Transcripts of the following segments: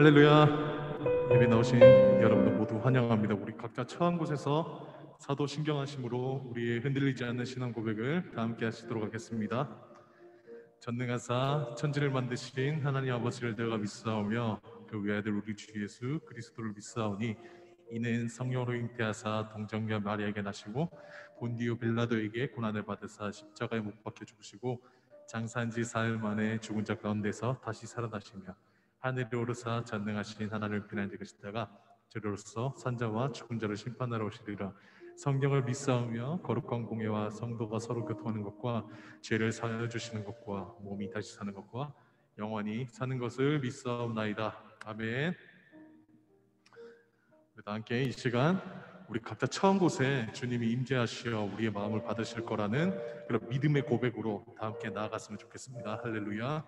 할렐루야. 예배 나오신 여러분들 모두 환영합니다. 우리 각자 처한 곳에서 사도 신경하심으로 우리의 흔들리지 않는 신앙 고백을 다 함께 하시도록 하겠습니다. 전능하사 천지를 만드신 하나님 아버지를 내가 믿사오며 그 외아들 우리 주 예수 그리스도를 믿사오니 이는 성령으로 잉태하사 동정녀 마리아에게 나시고 본디오 빌라도에게 고난을 받으사 십자가에 못 박혀 죽으시고 장사한 지 사흘 만에 죽은 자 가운데서 다시 살아나시며 하늘에 오르사 전능하신 하나님을 비난하는 것이다가 저로서 산자와 죽은 자를 심판하러 오시리라. 성령을 믿사오며 거룩한 공예와 성도가 서로 교통하는 것과 죄를 사하여 주시는 것과 몸이 다시 사는 것과 영원히 사는 것을 믿사옵나이다. 아멘. 함께 이 시간 우리 각자 처한 곳에 주님이 임재하시어 우리의 마음을 받으실 거라는 그런 믿음의 고백으로 다 함께 나아갔으면 좋겠습니다. 할렐루야.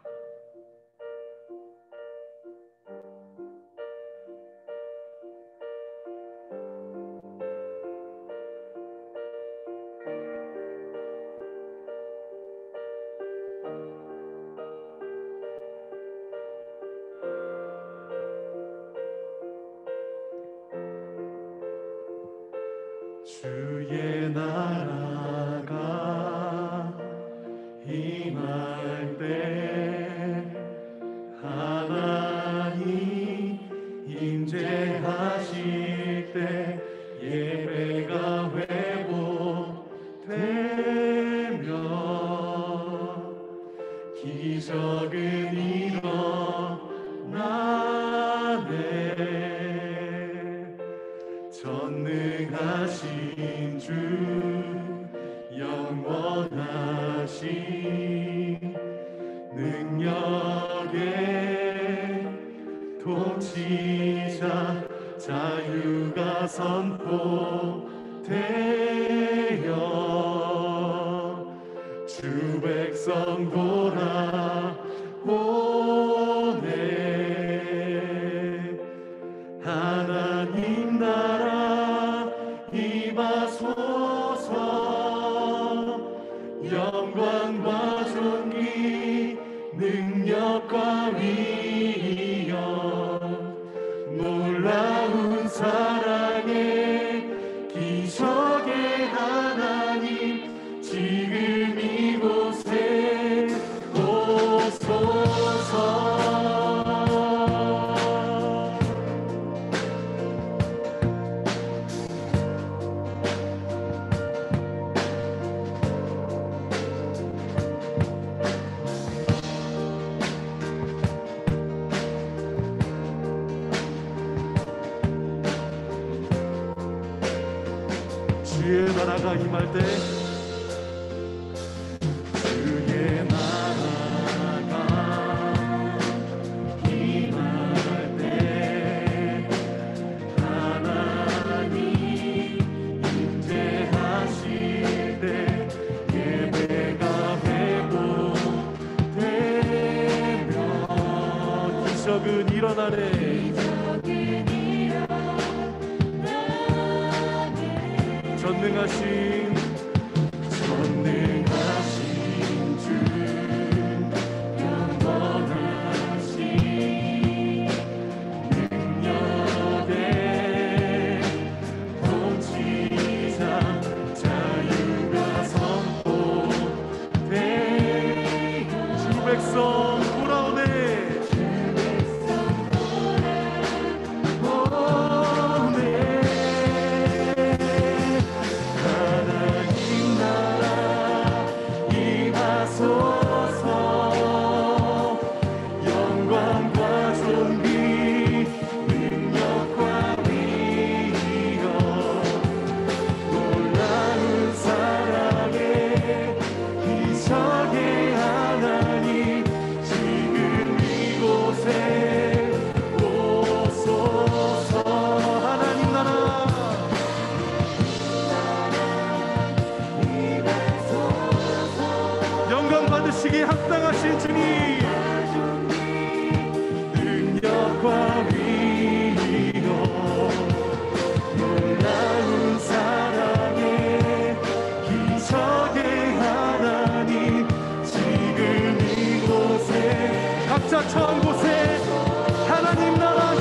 주의 나라가 임할 때 하나님 임재하실 때 예배가 회복되며 기적은 일어나네. 전능하신 주 영원하신 능력의 통치자 자유가 선포되어 주 백성 돌아오네. 하나님 나라 임하소서. 영광과 존귀 능력과 위엄 놀라운 사랑의 기적의 하나님 지금 이곳에 오소서. 주의 나라가 임할 때 주의 나라가 임할 때 하나님 임재하실 때 예배가 회복되며 기적은 일어나네. 전능하신 주 영원하신 능력의 통치자 자유가 선포되어 주 백성 돌아오네. 받으시기에 합당하신 주님 능력과 위엄 놀라운 사랑의 기적의 하나님 지금 이곳에 각자 처한 곳에 하나님 나라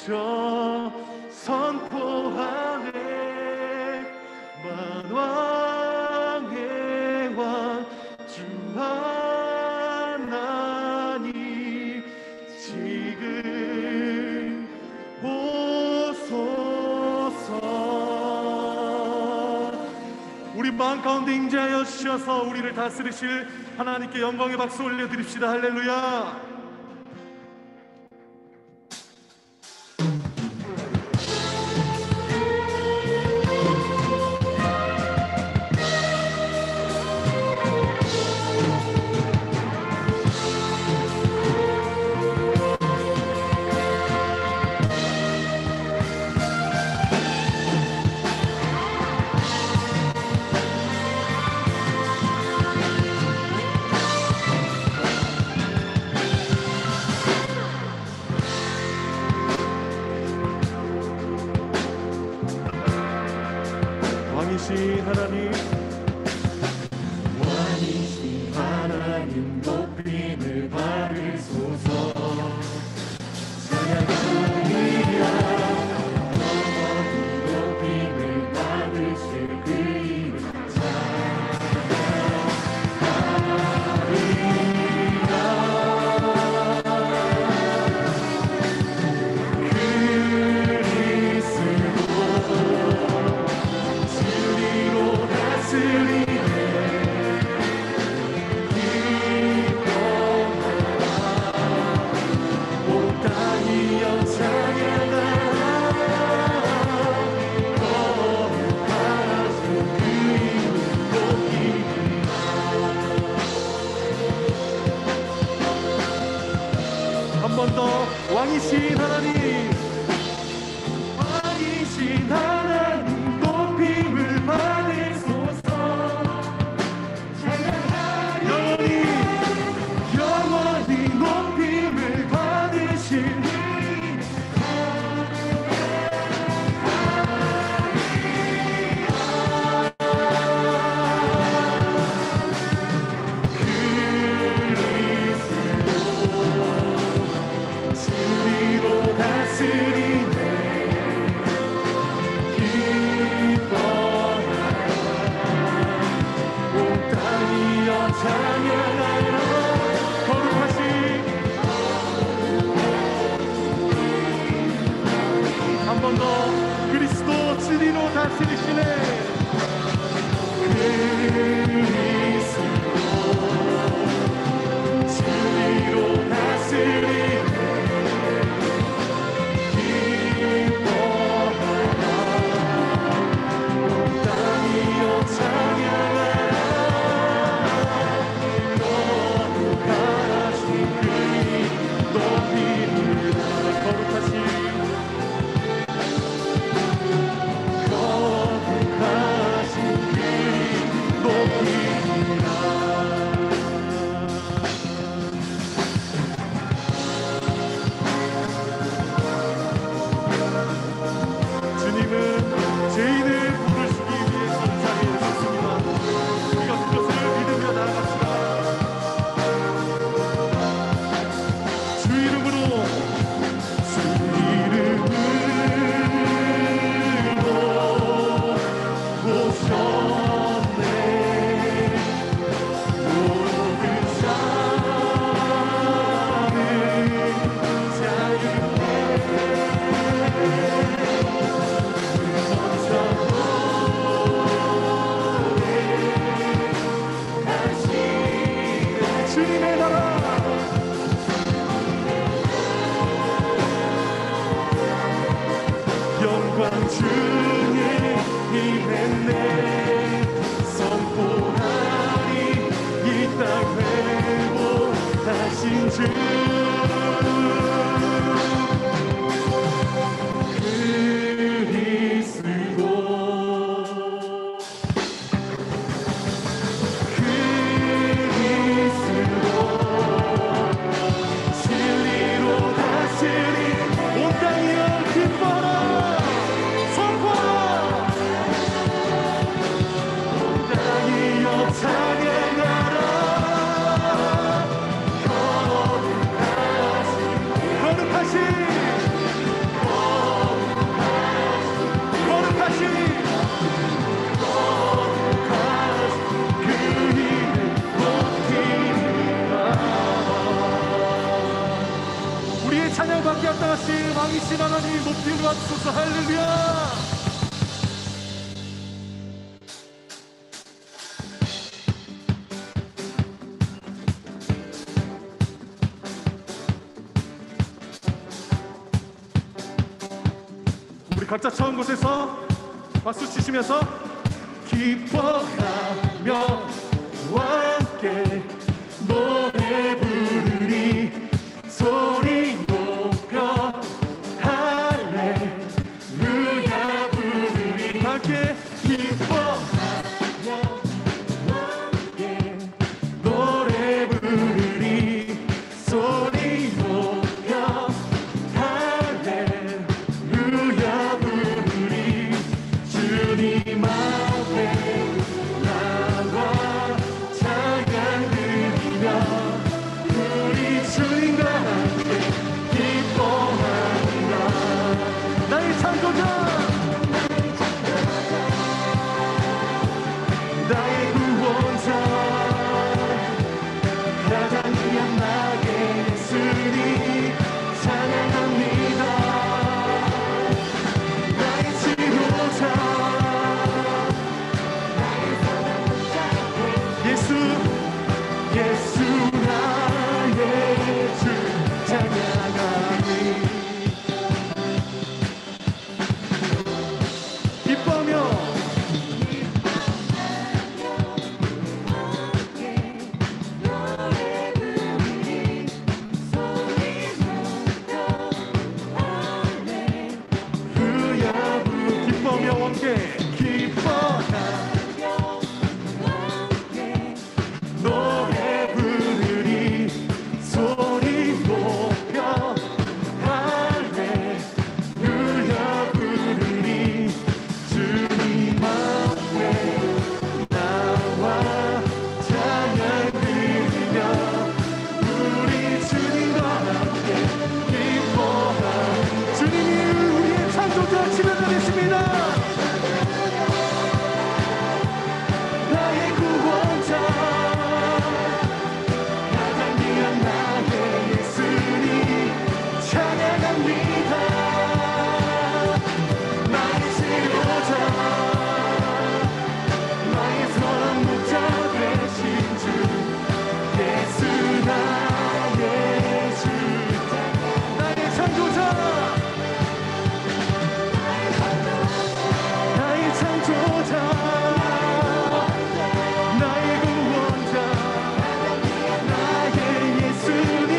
외쳐 선포하네. 만왕의 왕 주 하나님 지금 오소서. 우리 마음 가운데 임재하여 주셔서 우리를 다스리실 하나님께 영광의 박수 올려드립시다. 할렐루야. 왕이신 하나님, 왕이신 하나님 높임을 받으소서. 찬양하리라. 영원히 높임을 받으실 그 이름 찬양하리라. 한 번 더. 왕이신 하나님, 왕이신 하나님 높임을 받으소서. 영원히 영원히 높임을 받으신 진리로 다스리네. 기뻐하라. 온 땅이여 찬양하라. 거룩하신 한 번 더. 그리스도 진리로 다스리시네. 그리스도 진리로 다스리네. 주님은 죄인을 부르시기 위해서 이 자리에 오셨습니다. 우리가 그것을 믿으며 나아갑시다. 주 이름으로, 주 이름으로 오셨네. 모든 삶을 자유케 주님의 나라. 영광 중에 임했네. 선포하리 이 땅 회복하신 주. 그리스도 진리로 다스리. 온 땅이여 기뻐라. 선포하라. 온 땅이여 찬양하라. 거룩하신 왕이신 하나님 높이 받소서. 할렐루야. 우리 각자 처한 곳에서 박수 치시면서 기뻐하며 함께 노래 부르리 소리 높여 할렐루야 부르리 함께 기뻐하며 함께 노래 부르리 소리 높여 할렐루야 부르리 주님 앞에 나와 찬양 드리며 우리 주님과 함께 기뻐하리라. 나의 창조자 나의 구원자 가장 귀한 나의 예수님 찬양합니다. 나의 치료자 예수 예수 나의 주 찬양하니 기뻐하며 기뻐하며 함께 기뻐하며 노래 부르리 소리 높여 할렐루야 부르리 주님 앞에 나와 찬양 드리며 우리 주님과 함께 기뻐하리. 주님이 우리의 창조자 치료자이십니다. 나의 구원자 가장 귀한 나의 예수님 찬양합니다. 나의 치료자 나의 선한 목자 되신 주 예수 나의 주 나의 창조자 나의 창조자 나의 구원자 나의 예수님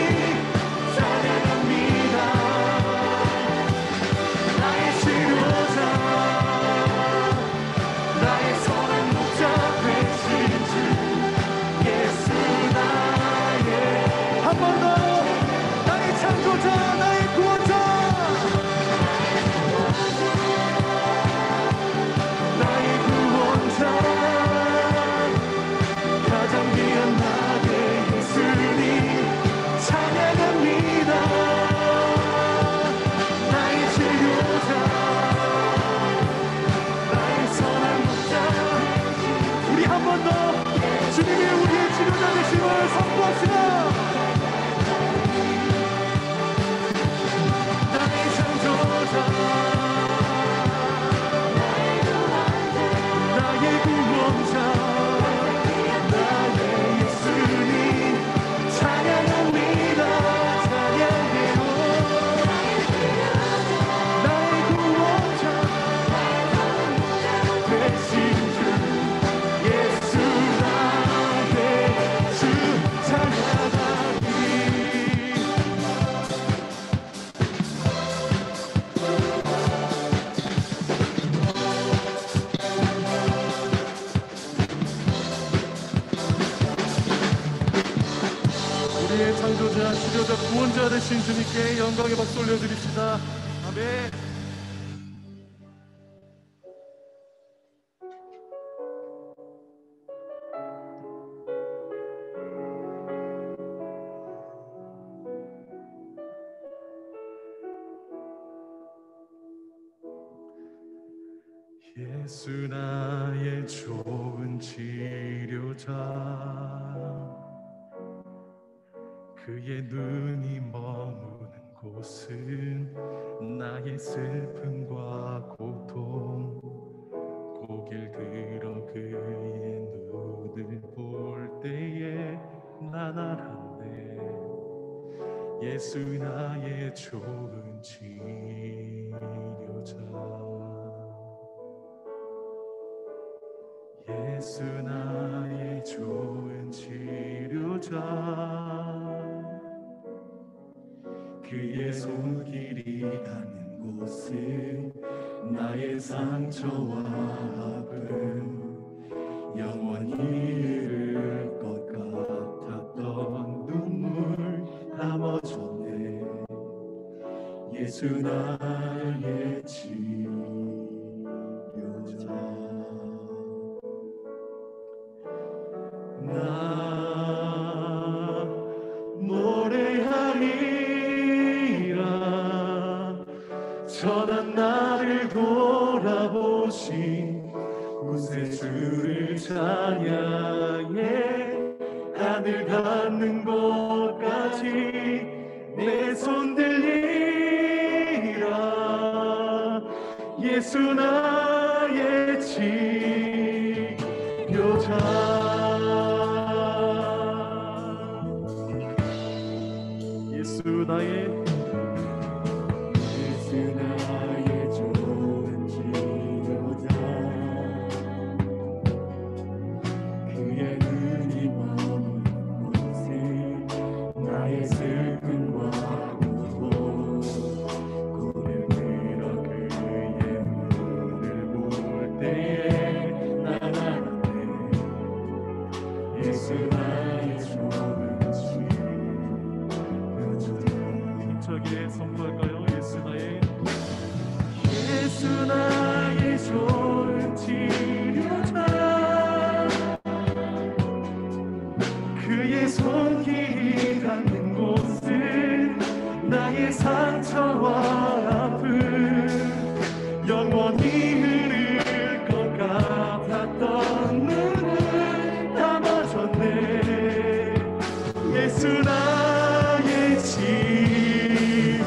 찬양합니다. 나의 치료자 나의 선한 목자 되신 주 예수 나의 한 번 더 나의 창조자 나의 구원자 나의 구원자 가장 귀한 나의 예수님 찬양합니다. 나의 치료자 나의 선한 목자 우리 한 번 더 주님이 우리의 치료자 되심을 선포합시다. 나의 창조자 나의 구원자 나의 예수님 찬양합니다. 찬양해요. 나의 구원자 되신 주 예수 나의 주 찬양하리. 우리의 창조자, 치료자, 구원자 되신 주님께 영광의 박수 올려드립시다. 아멘. 예수 나의 좋은 치료자 그의 눈이 머무는 이곳은 나의 슬픔과 고통, 고개를 들어 그의 눈을 볼 때에 난 알았네. 예수 나의 좋은 치료자, 예수 나의 좋은 치료자. 그의 손길이 닿는 곳은 나의 상처와 아픔, 영원히 흐를 것 같았던 눈물 다 멎었네. 예수 나의 치료자. 나 노래하리라. 전한 나를 돌아보신 구세주를 찬양해. 하늘 닿는 곳까지 내 손 들리라. 예수 나의 치료자. 예수 나의 좋은 치료자. 그의 눈이 머문 곳에 나의 슬픔과 고통, 고개를 들어 그의 눈을 볼 때에 난 알았네. 예수 나의 좋은 치료자. 힘차게 선포할까요? 예수 나의 예수 나의 좋은 치료자. 그의 손길이 닿는 곳은 나의 상처와 아픔, 영원히 흐를 것 같았던 눈을 다 멎었네. 예수 나의 치료자.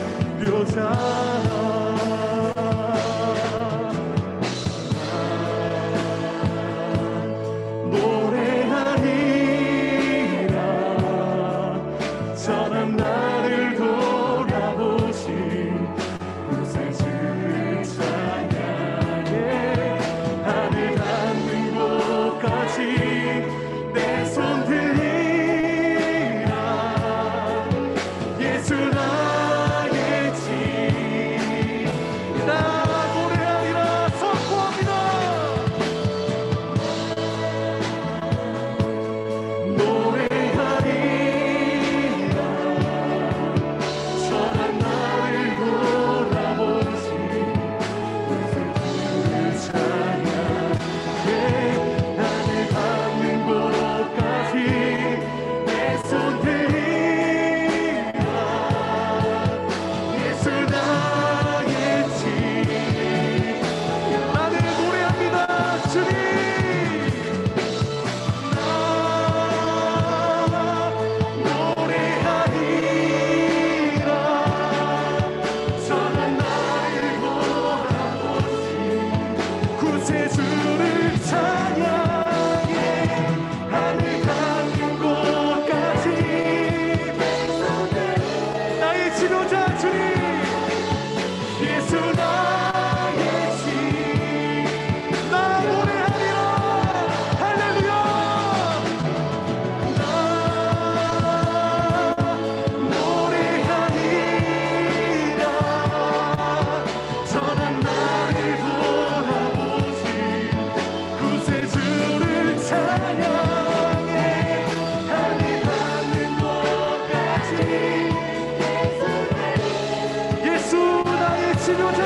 전한 나를 돌아보신 구세주를 찬양해. 하늘 닿는 곳까지 내 손 들리라. 예수 나의 나 노래하리라. 선포합니다. 구세주를 찬양해. 하늘 닿는 곳까지 나의 치료자 주님. 예수 나의 나 노래하리라. 할렐루야. 나 노래하리라. 전한 나를 구세주를 찬양해. 하늘 닿는 곳까지 예수 나의 치료자.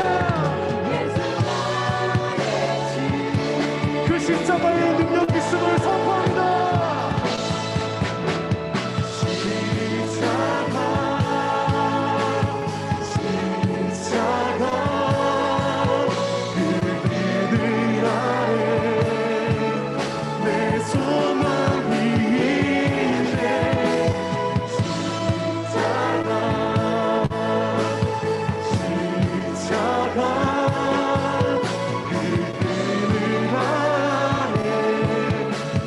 그 십자가의 능력 있음을 선포합니다. 십자가 그 비늘 아래 내 소망이 있네. 십자가 그 그늘 아래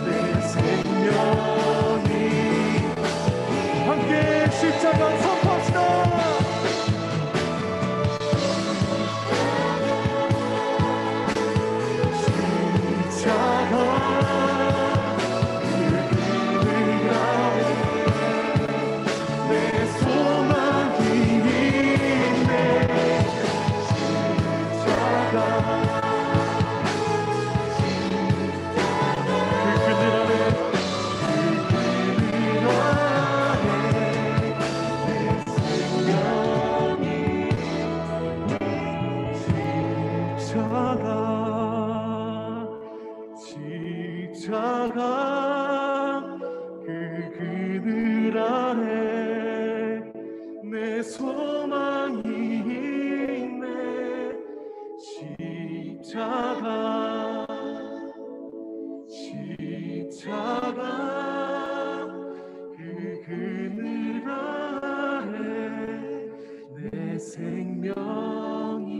내 생명이 함께 십자가 선포합시다. 십자가 그 그늘 아래 내 소망이 있네. 십자가 그 그늘 아래 내 생명이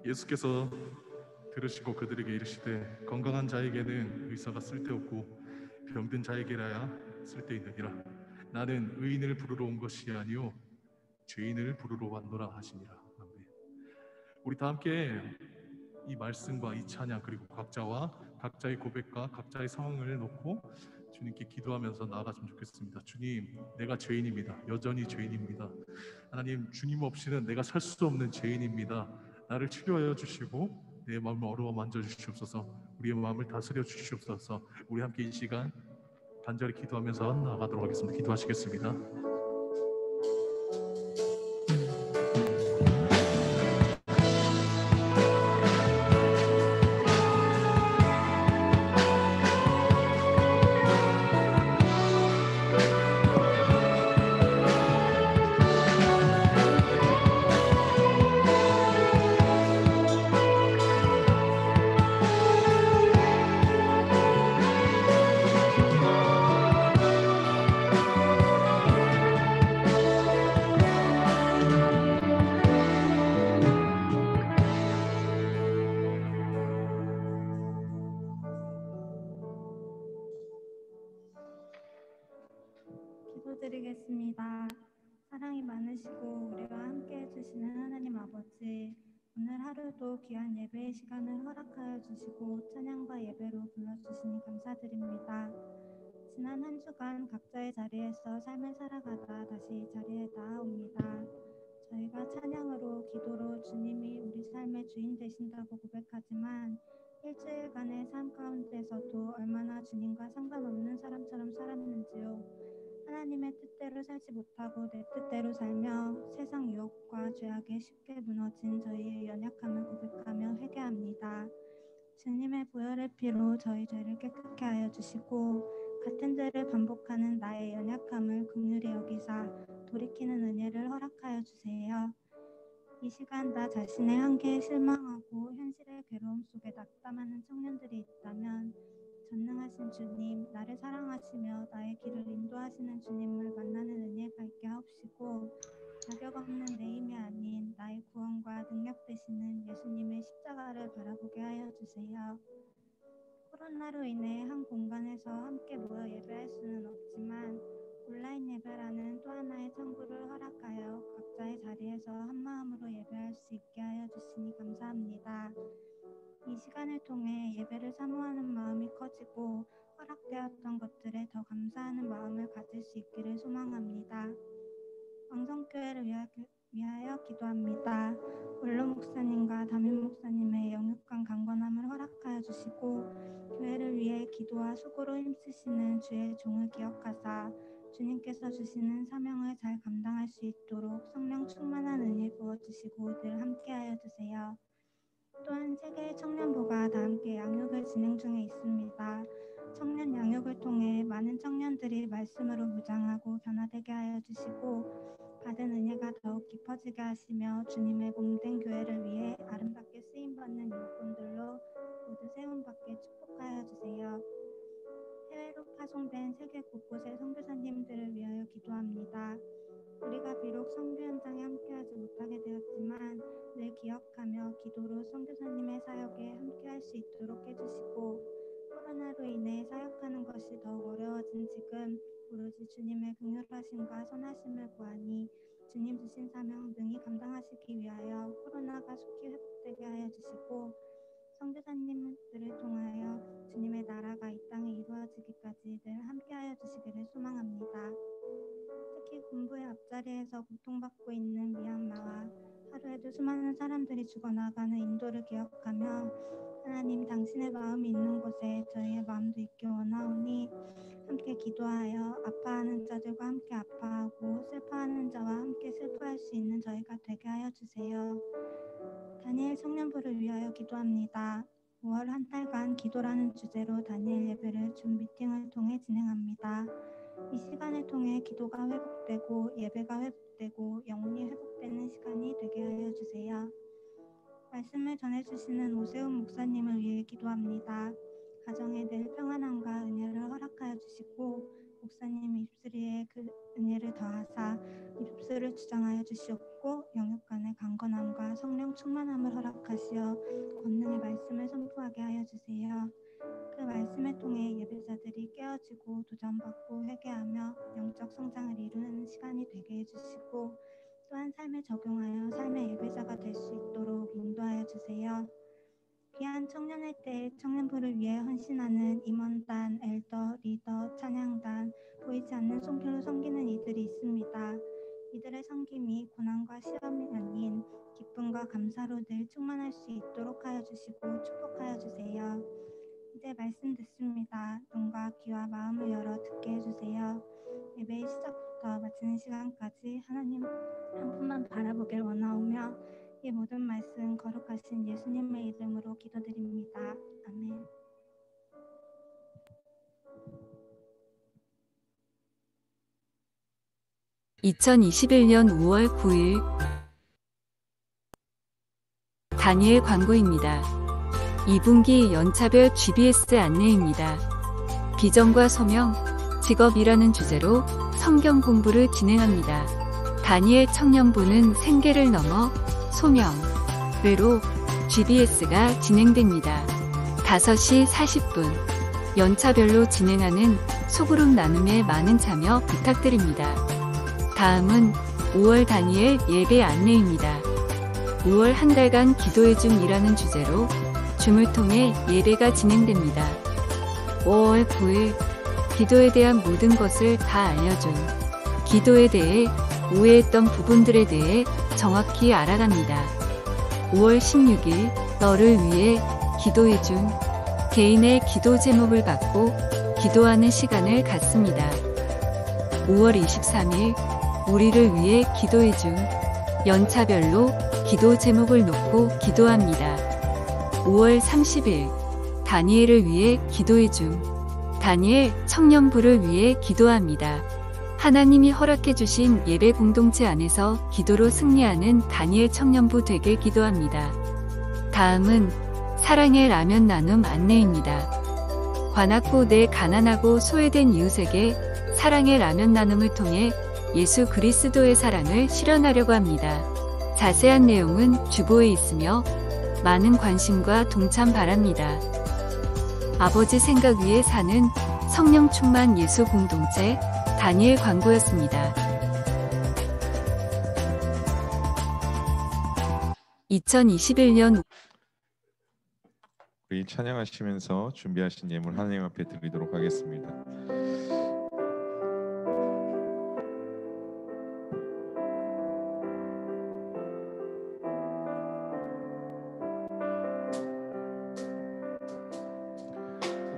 예수께서 들으시고 그들에게 이르시되 건강한 자에게는 의사가 쓸데없고 병든 자에게라야 쓸데있느니라. 나는 의인을 부르러 온 것이 아니요 죄인을 부르러 왔노라 하시니라. 아멘. 우리 다 함께 이 말씀과 이 찬양 그리고 각자의 고백과 각자의 상황을 놓고 주님께 기도하면서 나아갔으면 좋겠습니다. 주님, 내가 죄인입니다. 여전히 죄인입니다. 하나님, 주님 없이는 내가 살 수 없는 죄인입니다. 나를 치료하여 주시고 내 마음을 어루워 만져주시옵소서. 우리의 마음을 다스려 주시옵소서. 우리 함께 이 시간 간절히 기도하면서 나아가도록 하겠습니다. 기도하시겠습니다. 기도드리겠습니다. 사랑이 많으시고 우리와 함께 해주시는 하나님 아버지, 오늘 하루도 귀한 예배의 시간을 허락하여 주시고 찬양과 예배로 불러주시니 감사드립니다. 지난 한 주간 각자의 자리에서 삶을 살아가다 다시 이 자리에 나아옵니다. 저희가 찬양으로 기도로 주님이 우리 삶의 주인 되신다고 고백하지만 일주일간의 삶 가운데서도 얼마나 주님과 상관없는 사람처럼 살았는지요. 하나님의 뜻대로 살지 못하고 내 뜻대로 살며 세상 유혹과 죄악에 쉽게 무너진 저희의 연약함을 고백하며 회개합니다. 주님의 보혈의 피로 저희 죄를 깨끗게 하여 주시고 같은 죄를 반복하는 나의 연약함을 긍휼히 여기사 돌이키는 은혜를 허락하여 주세요. 이 시간 나 자신의 한계에 실망하고 현실의 괴로움 속에 낙담하는 청년들이 있다면 전능하신 주님, 나를 사랑하시며 나의 길을 인도하시는 주님을 만나는 은혜 받게 하옵시고 자격 없는 내 힘이 아닌 나의 구원과 능력 되시는 예수님의 십자가를 바라보게 하여 주세요. 코로나로 인해 한 공간에서 함께 모여 예배할 수는 없지만 온라인 예배라는 또 하나의 창구를 허락하여 각자의 자리에서 한마음으로 예배할 수 있게 하여 주시니 감사합니다. 이 시간을 통해 예배를 사모하는 마음이 커지고 허락되었던 것들에 더 감사하는 마음을 가질 수 있기를 소망합니다. 왕성교회를 위하여 기도합니다. 원로 목사님과 담임 목사님의 영육간 강건함을 허락하여 주시고 교회를 위해 기도와 수고로 힘쓰시는 주의 종을 기억하사 주님께서 주시는 사명을 잘 감당할 수 있도록 성령 충만한 은혜 부어주시고 늘 함께하여 주세요. 또한 세계의 청년부가 다 함께 양육을 진행 중에 있습니다. 청년 양육을 통해 많은 청년들이 말씀으로 무장하고 변화되게 하여 주시고 받은 은혜가 더욱 깊어지게 하시며 주님의 몸된 교회를 위해 아름답게 쓰임받는 일꾼들로 모두 세움받게 축복하여 주세요. 해외로 파송된 세계 곳곳의 선교사 수 있도록 해주시고 코로나로 인해 사역하는 것이 더욱 어려워진 지금 오로지 주님의 긍휼하심과 선하심을 구하니 주님 주신 사명 능히 감당하시기 위하여 코로나가 속히 회복되게 하여 주시고 선교사님들을 통하여 주님의 나라가 이 땅에 이루어지기까지 늘 함께하여 주시기를 소망합니다. 특히 군부의 앞자리에서 고통받고 있는 미얀마와 하루에도 수많은 사람들이 죽어나가는 인도를 기억하며 하나님 당신의 마음이 있는 곳에 저희의 마음도 있길 원하오니 함께 기도하여 아파하는 자들과 함께 아파하고 슬퍼하는 자와 함께 슬퍼할 수 있는 저희가 되게 하여 주세요. 다니엘 청년부를 위하여 기도합니다. 5월 한 달간 기도라는 주제로 다니엘 예배를 줌 미팅을 통해 진행합니다. 이 시간을 통해 기도가 회복되고 예배가 회복되고 영혼이 회복되는 시간이 되게 하여 주세요. 말씀을 전해주시는 오세훈 목사님을 위해 기도합니다. 가정에 늘 평안함과 은혜를 허락하여 주시고 목사님 입술 위에 그 은혜를 더하사 입술을 주장하여 주시옵고 영육 간의 강건함과 성령 충만함을 허락하시어 권능의 말씀을 선포하게 하여 주세요. 그 말씀을 통해 예배자들이 깨어지고 도전받고 회개하며 영적 성장을 이루는 시간이 되게 해주시고 또한 삶에 적용하여 삶의 예배자가 될 수 있도록 인도하여 주세요. 귀한 청년의 때 청년부를 위해 헌신하는 임원단, 엘더, 리더, 찬양단, 보이지 않는 손길로 섬기는 이들이 있습니다. 이들의 섬김이 고난과 시험이 아닌 기쁨과 감사로 늘 충만할 수 있도록 하여 주시고 축복하여 주세요. 이제 말씀 듣습니다. 눈과 귀와 마음을 열어 듣게 해주세요. 예배의 시작부터 마치는 시간까지 하나님 한 분만 바라보길 원하오며 이 모든 말씀 거룩하신 예수님의 이름으로 기도드립니다. 아멘. (2021년 5월 9일) 다니엘 광고입니다. 2분기 연차별 GBS 안내입니다. 비전과 소명, 직업이라는 주제로 성경 공부를 진행합니다. 다니엘 청년부는 생계를 넘어 소명으로 GBS가 진행됩니다. 5시 40분 연차별로 진행하는 소그룹 나눔에 많은 참여 부탁드립니다. 다음은 5월 다니엘 예배 안내입니다. 5월 한 달간 기도의 줌이라는 주제로 줌을 통해 예배가 진행됩니다. 5월 9일 기도에 대한 모든 것을 다 알려준 기도에 대해 오해했던 부분들에 대해 정확히 알아갑니다. 5월 16일 너를 위해 기도해준 개인의 기도 제목을 받고 기도하는 시간을 갖습니다. 5월 23일 우리를 위해 기도해준 연차별로 기도 제목을 놓고 기도합니다. 5월 30일 다니엘을 위해 기도해준 다니엘 청년부를 위해 기도합니다. 하나님이 허락해 주신 예배 공동체 안에서 기도로 승리하는 다니엘 청년부 되길 기도합니다. 다음은 사랑의 라면 나눔 안내입니다. 관악구 내 가난하고 소외된 이웃에게 사랑의 라면 나눔을 통해 예수 그리스도의 사랑을 실현하려고 합니다. 자세한 내용은 주보에 있으며 많은 관심과 동참 바랍니다. 아버지 생각 위에 사는 성령 충만 예수 공동체 다니엘 광고였습니다. 2021년 우리 찬양하시면서 준비하신 예물 하나님 앞에 드리도록 하겠습니다.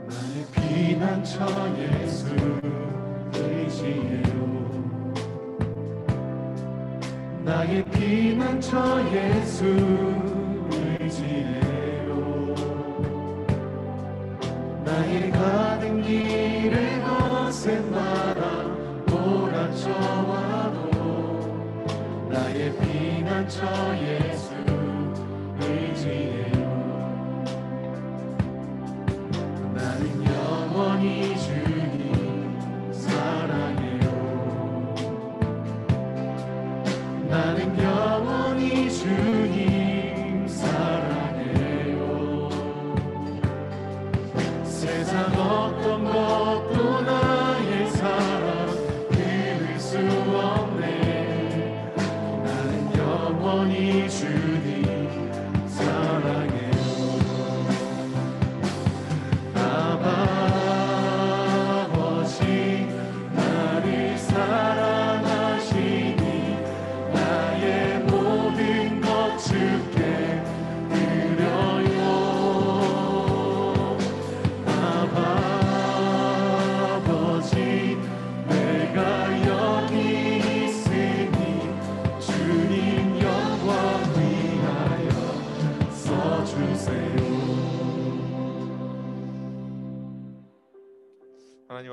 나의 피난처 예수 의지해요. 나의 피난처 예수 의지해요. 나의 가는 길에 거센 바람 몰아쳐와도 나의 피난처 예수 의지해요. 나는 영원히 주님 사랑해요. 나는 영원히 주님 사랑해요.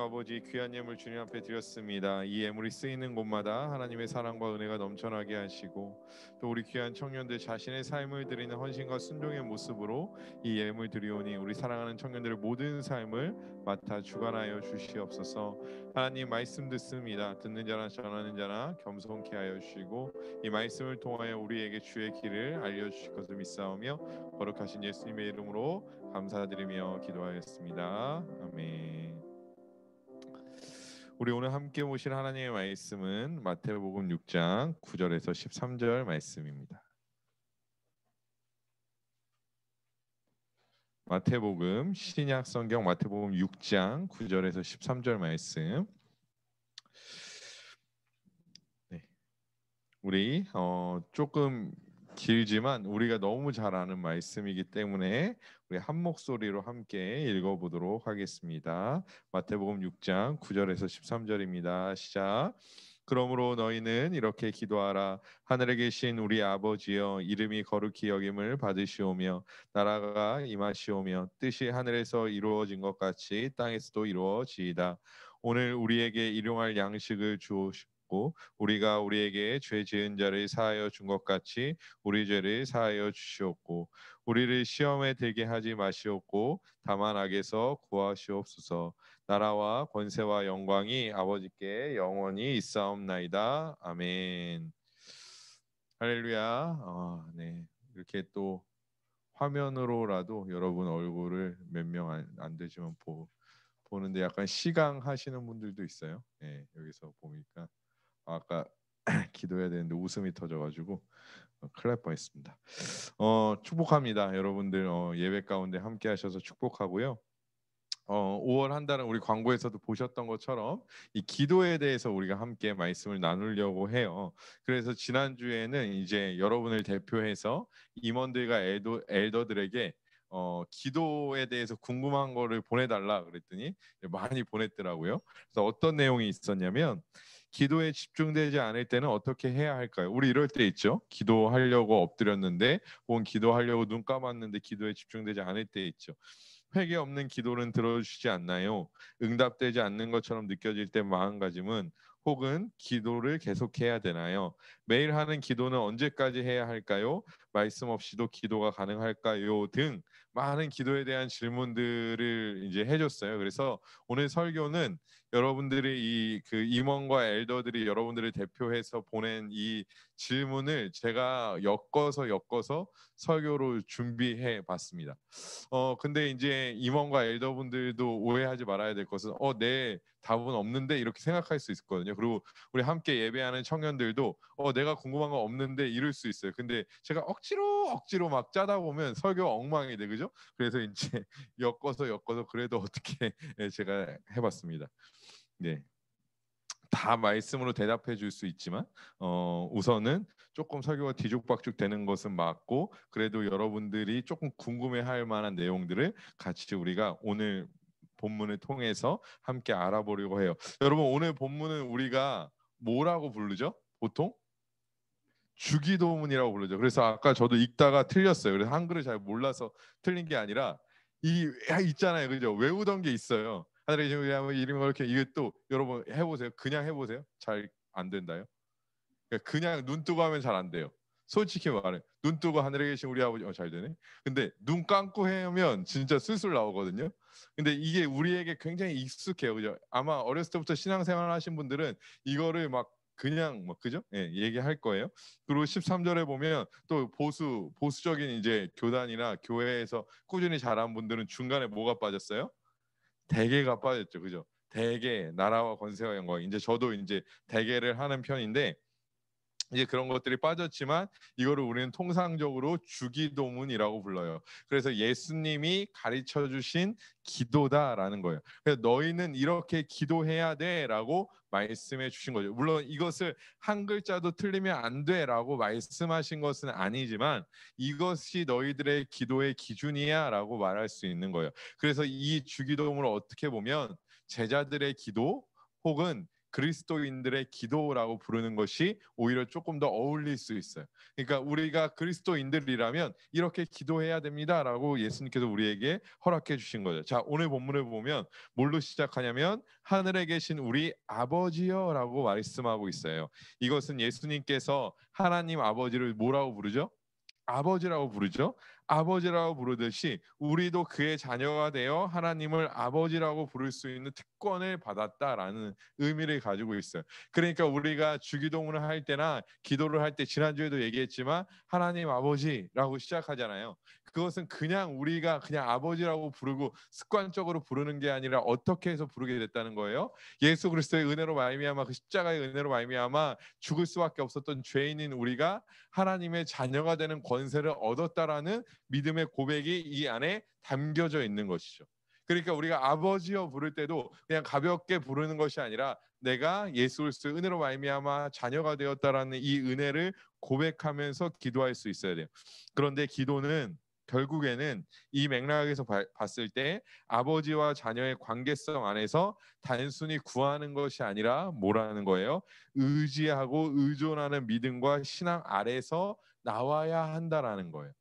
아버지, 귀한 예물 주님 앞에 드렸습니다. 이 예물이 쓰이는 곳마다 하나님의 사랑과 은혜가 넘쳐나게 하시고, 또 우리 귀한 청년들 자신의 삶을 드리는 헌신과 순종의 모습으로 이 예물 드리오니 우리 사랑하는 청년들의 모든 삶을 맡아 주관하여 주시옵소서. 하나님, 말씀 듣습니다. 듣는 자나 전하는 자나 겸손케 하여 주시고, 이 말씀을 통하여 우리에게 주의 길을 알려주실 것을 믿사오며 거룩하신 예수님의 이름으로 감사드리며 기도하였습니다. 아멘. 우리 오늘 함께 보실 하나님의 말씀은 마태복음 6장 9절에서 13절 말씀입니다. 마태복음, 신약 성경 마태복음 6장 9절에서 13절 말씀. 네. 우리 조금 길지만 우리가 너무 잘 아는 말씀이기 때문에 우리 한 목소리로 함께 읽어보도록 하겠습니다. 마태복음 6장 9절에서 13절입니다. 시작. 그러므로 너희는 이렇게 기도하라. 하늘에 계신 우리 아버지여, 이름이 거룩히 여김을 받으시오며 나라가 임하시오며 뜻이 하늘에서 이루어진 것 같이 땅에서도 이루어지이다. 오늘 우리에게 일용할 양식을 주옵시고 우리가 우리에게 죄 지은 자를 사하여 준 것 같이 우리 죄를 사하여 주시옵고 우리를 시험에 들게 하지 마시옵고 다만 악에서 구하시옵소서. 나라와 권세와 영광이 아버지께 영원히 있사옵나이다. 아멘. 할렐루야. 네, 이렇게 또 화면으로라도 여러분 얼굴을 몇 명 안 되지만 보는데 약간 시강하시는 분들도 있어요. 네, 여기서 보니까 아까 기도해야 되는데 웃음이 터져가지고 큰일 날 뻔했습니다. 축복합니다. 여러분들 예배 가운데 함께 하셔서 축복하고요. 5월 한 달은 우리 광고에서도 보셨던 것처럼 이 기도에 대해서 우리가 함께 말씀을 나누려고 해요. 그래서 지난주에는 이제 여러분을 대표해서 임원들과 엘더들에게 기도에 대해서 궁금한 거를 보내달라 그랬더니 많이 보냈더라고요. 그래서 어떤 내용이 있었냐면 기도에 집중되지 않을 때는 어떻게 해야 할까요? 우리 이럴 때 있죠. 기도하려고 엎드렸는데 혹은 기도하려고 눈 감았는데 기도에 집중되지 않을 때 있죠. 회개 없는 기도는 들어주시지 않나요? 응답되지 않는 것처럼 느껴질 때 마음가짐은 혹은 기도를 계속해야 되나요? 매일 하는 기도는 언제까지 해야 할까요? 말씀 없이도 기도가 가능할까요? 등 많은 기도에 대한 질문들을 이제 해줬어요. 그래서 오늘 설교는 여러분들이 그 임원과 엘더들이 여러분들을 대표해서 보낸 이 질문을 제가 엮어서 설교로 준비해 봤습니다. 근데 이제 임원과 엘더분들도 오해하지 말아야 될 것은 내 답은 없는데 이렇게 생각할 수 있거든요. 그리고 우리 함께 예배하는 청년들도 내가 궁금한 거 없는데 이럴 수 있어요. 근데 제가 억지로 막 짜다 보면 설교가 엉망이 돼, 그죠? 그래서 이제 엮어서 그래도 어떻게 제가 해봤습니다. 네. 다 말씀으로 대답해 줄 수 있지만 우선은 조금 설교가 뒤죽박죽 되는 것은 맞고 그래도 여러분들이 조금 궁금해할 만한 내용들을 같이 우리가 오늘 본문을 통해서 함께 알아보려고 해요. 여러분, 오늘 본문은 우리가 뭐라고 부르죠? 보통 주기도문이라고 부르죠. 그래서 아까 저도 읽다가 틀렸어요. 그래서 한글을 잘 몰라서 틀린 게 아니라 있잖아요, 그죠? 외우던 게 있어요. 하늘에 계신 우리 아버지 이름이 이렇게 이게 또 여러분 해보세요. 그냥 해보세요. 잘 안 된다요. 그냥 눈 뜨고 하면 잘 안 돼요. 솔직히 말해. 눈 뜨고 하늘에 계신 우리 아버지 잘 되네. 근데 눈 감고 하면 진짜 술술 나오거든요. 근데 이게 우리에게 굉장히 익숙해요, 그죠? 아마 어렸을 때부터 신앙생활 하신 분들은 이거를 막 그냥 그죠? 예, 얘기할 거예요. 그리고 13절에 보면 또 보수적인 이제 교단이나 교회에서 꾸준히 자란 분들은 중간에 뭐가 빠졌어요? 대개가 빠졌죠, 그죠? 대개 나라와 권세와 영광. 이제 저도 이제 대개를 하는 편인데 이제 그런 것들이 빠졌지만 이거를 우리는 통상적으로 주기도문이라고 불러요. 그래서 예수님이 가르쳐 주신 기도다라는 거예요. 그래서 너희는 이렇게 기도해야 돼라고 말씀해 주신 거죠. 물론 이것을 한 글자도 틀리면 안 돼라고 말씀하신 것은 아니지만 이것이 너희들의 기도의 기준이야라고 말할 수 있는 거예요. 그래서 이 주기도문을 어떻게 보면 제자들의 기도 혹은 그리스도인들의 기도라고 부르는 것이 오히려 조금 더 어울릴 수 있어요. 그러니까 우리가 그리스도인들이라면 이렇게 기도해야 됩니다라고 예수님께서 우리에게 허락해 주신 거죠. 자, 오늘 본문을 보면 뭘로 시작하냐면 하늘에 계신 우리 아버지여라고 말씀하고 있어요. 이것은 예수님께서 하나님 아버지를 뭐라고 부르죠? 아버지라고 부르죠. 아버지라고 부르듯이 우리도 그의 자녀가 되어 하나님을 아버지라고 부를 수 있는 특권을 받았다라는 의미를 가지고 있어요. 그러니까 우리가 주기도문을 할 때나 기도를 할 때 지난주에도 얘기했지만 하나님 아버지라고 시작하잖아요. 그것은 그냥 우리가 그냥 아버지라고 부르고 습관적으로 부르는 게 아니라 어떻게 해서 부르게 됐다는 거예요. 예수 그리스도의 은혜로 말미암아 그 십자가의 은혜로 말미암아 죽을 수밖에 없었던 죄인인 우리가 하나님의 자녀가 되는 권세를 얻었다라는 믿음의 고백이 이 안에 담겨져 있는 것이죠. 그러니까 우리가 아버지여 부를 때도 그냥 가볍게 부르는 것이 아니라 내가 예수 그리스도의 은혜로 말미암아 자녀가 되었다라는 이 은혜를 고백하면서 기도할 수 있어야 돼요. 그런데 기도는 결국에는 이 맥락에서 봤을 때 아버지와 자녀의 관계성 안에서 단순히 구하는 것이 아니라 뭐라는 거예요? 의지하고 의존하는 믿음과 신앙 아래서 나와야 한다라는 거예요.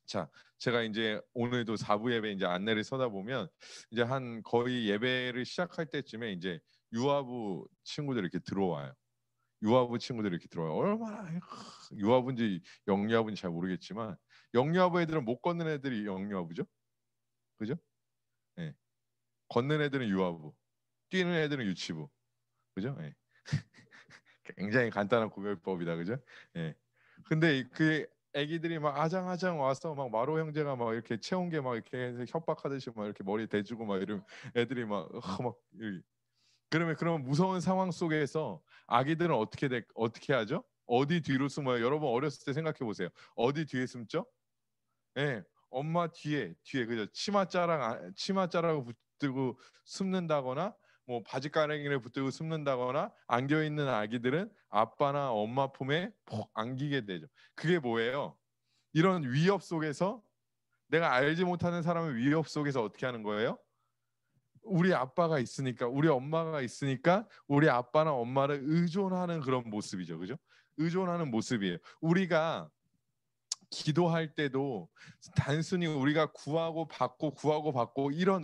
자, 제가 이제 오늘도 4부 예배 이제 안내를 서다 보면 이제 한 거의 예배를 시작할 때쯤에 이제 유아부 친구들이 이렇게 들어와요. 유아부 친구들이 이렇게 들어와요. 얼마나 유아부인지 영유아부인지 잘 모르겠지만 영유아부 애들은 못 걷는 애들이 영유아부죠, 그죠? 네. 걷는 애들은 유아부, 뛰는 애들은 유치부, 그죠? 네. 굉장히 간단한 구별법이다, 그죠? 네. 근데 그 애기들이 막 아장아장 와서 막 마로 형제가 막 이렇게 채운 게 막 이렇게 해서 협박하듯이 막 이렇게 머리 대주고 막 이러면 애들이 막 그러면 무서운 상황 속에서 아기들은 어떻게 하죠? 어디 뒤로 숨어요? 여러분 어렸을 때 생각해 보세요. 어디 뒤에 숨죠? 네, 엄마 뒤에 그죠? 치마자락 붙들고 숨는다거나 뭐 바지가랑이를 붙들고 숨는다거나 안겨 있는 아기들은 아빠나 엄마 품에 푹 안기게 되죠. 그게 뭐예요? 이런 위협 속에서 내가 알지 못하는 사람의 위협 속에서 어떻게 하는 거예요? 우리 아빠가 있으니까, 우리 엄마가 있으니까 우리 아빠나 엄마를 의존하는 그런 모습이죠. 그죠? 의존하는 모습이에요. 우리가 기도할 때도 단순히 우리가 구하고 받고 이런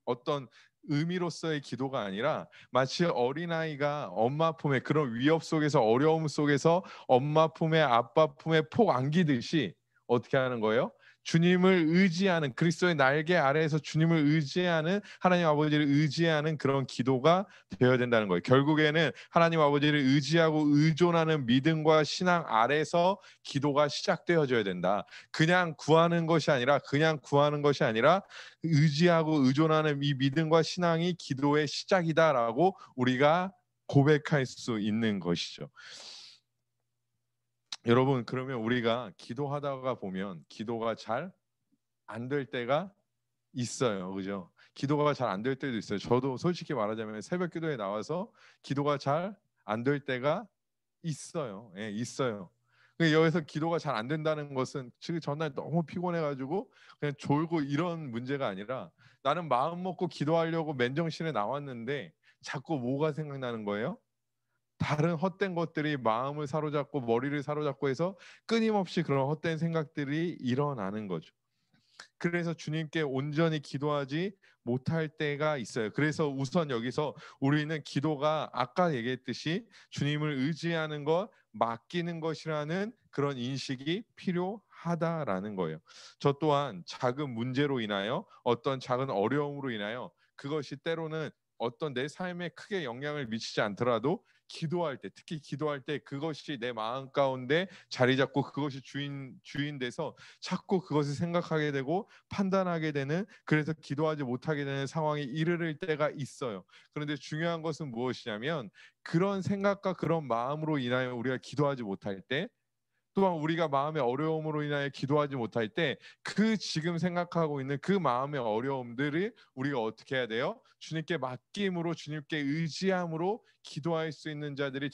어떤 의미로서의 기도가 아니라 마치 어린아이가 엄마 품에 그런 위협 속에서 어려움 속에서 엄마 품에 아빠 품에 폭 안기듯이 어떻게 하는 거예요? 주님을 의지하는 그리스도의 날개 아래에서 주님을 의지하는 하나님 아버지를 의지하는 그런 기도가 되어야 된다는 거예요. 결국에는 하나님 아버지를 의지하고 의존하는 믿음과 신앙 아래서 기도가 시작되어져야 된다. 그냥 구하는 것이 아니라 의지하고 의존하는 이 믿음과 신앙이 기도의 시작이다라고 우리가 고백할 수 있는 것이죠. 여러분, 그러면 우리가 기도하다가 보면 기도가 잘 안 될 때가 있어요. 그죠? 기도가 잘 안 될 때도 있어요. 저도 솔직히 말하자면 새벽 기도에 나와서 기도가 잘 안 될 때가 있어요. 예, 있어요. 여기서 기도가 잘 안 된다는 것은 지금 전날 너무 피곤해가지고 그냥 졸고 이런 문제가 아니라 나는 마음 먹고 기도하려고 맨정신에 나왔는데 자꾸 뭐가 생각나는 거예요? 다른 헛된 것들이 마음을 사로잡고 머리를 사로잡고 해서 끊임없이 그런 헛된 생각들이 일어나는 거죠. 그래서 주님께 온전히 기도하지 못할 때가 있어요. 그래서 우선 여기서 우리는 기도가 아까 얘기했듯이 주님을 의지하는 것, 맡기는 것이라는 그런 인식이 필요하다라는 거예요. 저 또한 작은 문제로 인하여 어떤 작은 어려움으로 인하여 그것이 때로는 어떤 내 삶에 크게 영향을 미치지 않더라도 기도할 때, 특히 기도할 때 그것이 내 마음 가운데 자리 잡고 그것이 주인 돼서 자꾸 그것을 생각하게 되고 판단하게 되는, 그래서 기도하지 못하게 되는 상황이 이르를 때가 있어요. 그런데 중요한 것은 무엇이냐면 그런 생각과 그런 마음으로 인하여 우리가 기도하지 못할 때 또한 우리가 마음의 어려움으로 인하여 기도하지 못할 때 그 지금 생각하고 있는 그 마음의 어려움들을 우리가 어떻게 해야 돼요? 주님께 맡김으로, 주님께 의지함으로 기도할 수 있는 자들이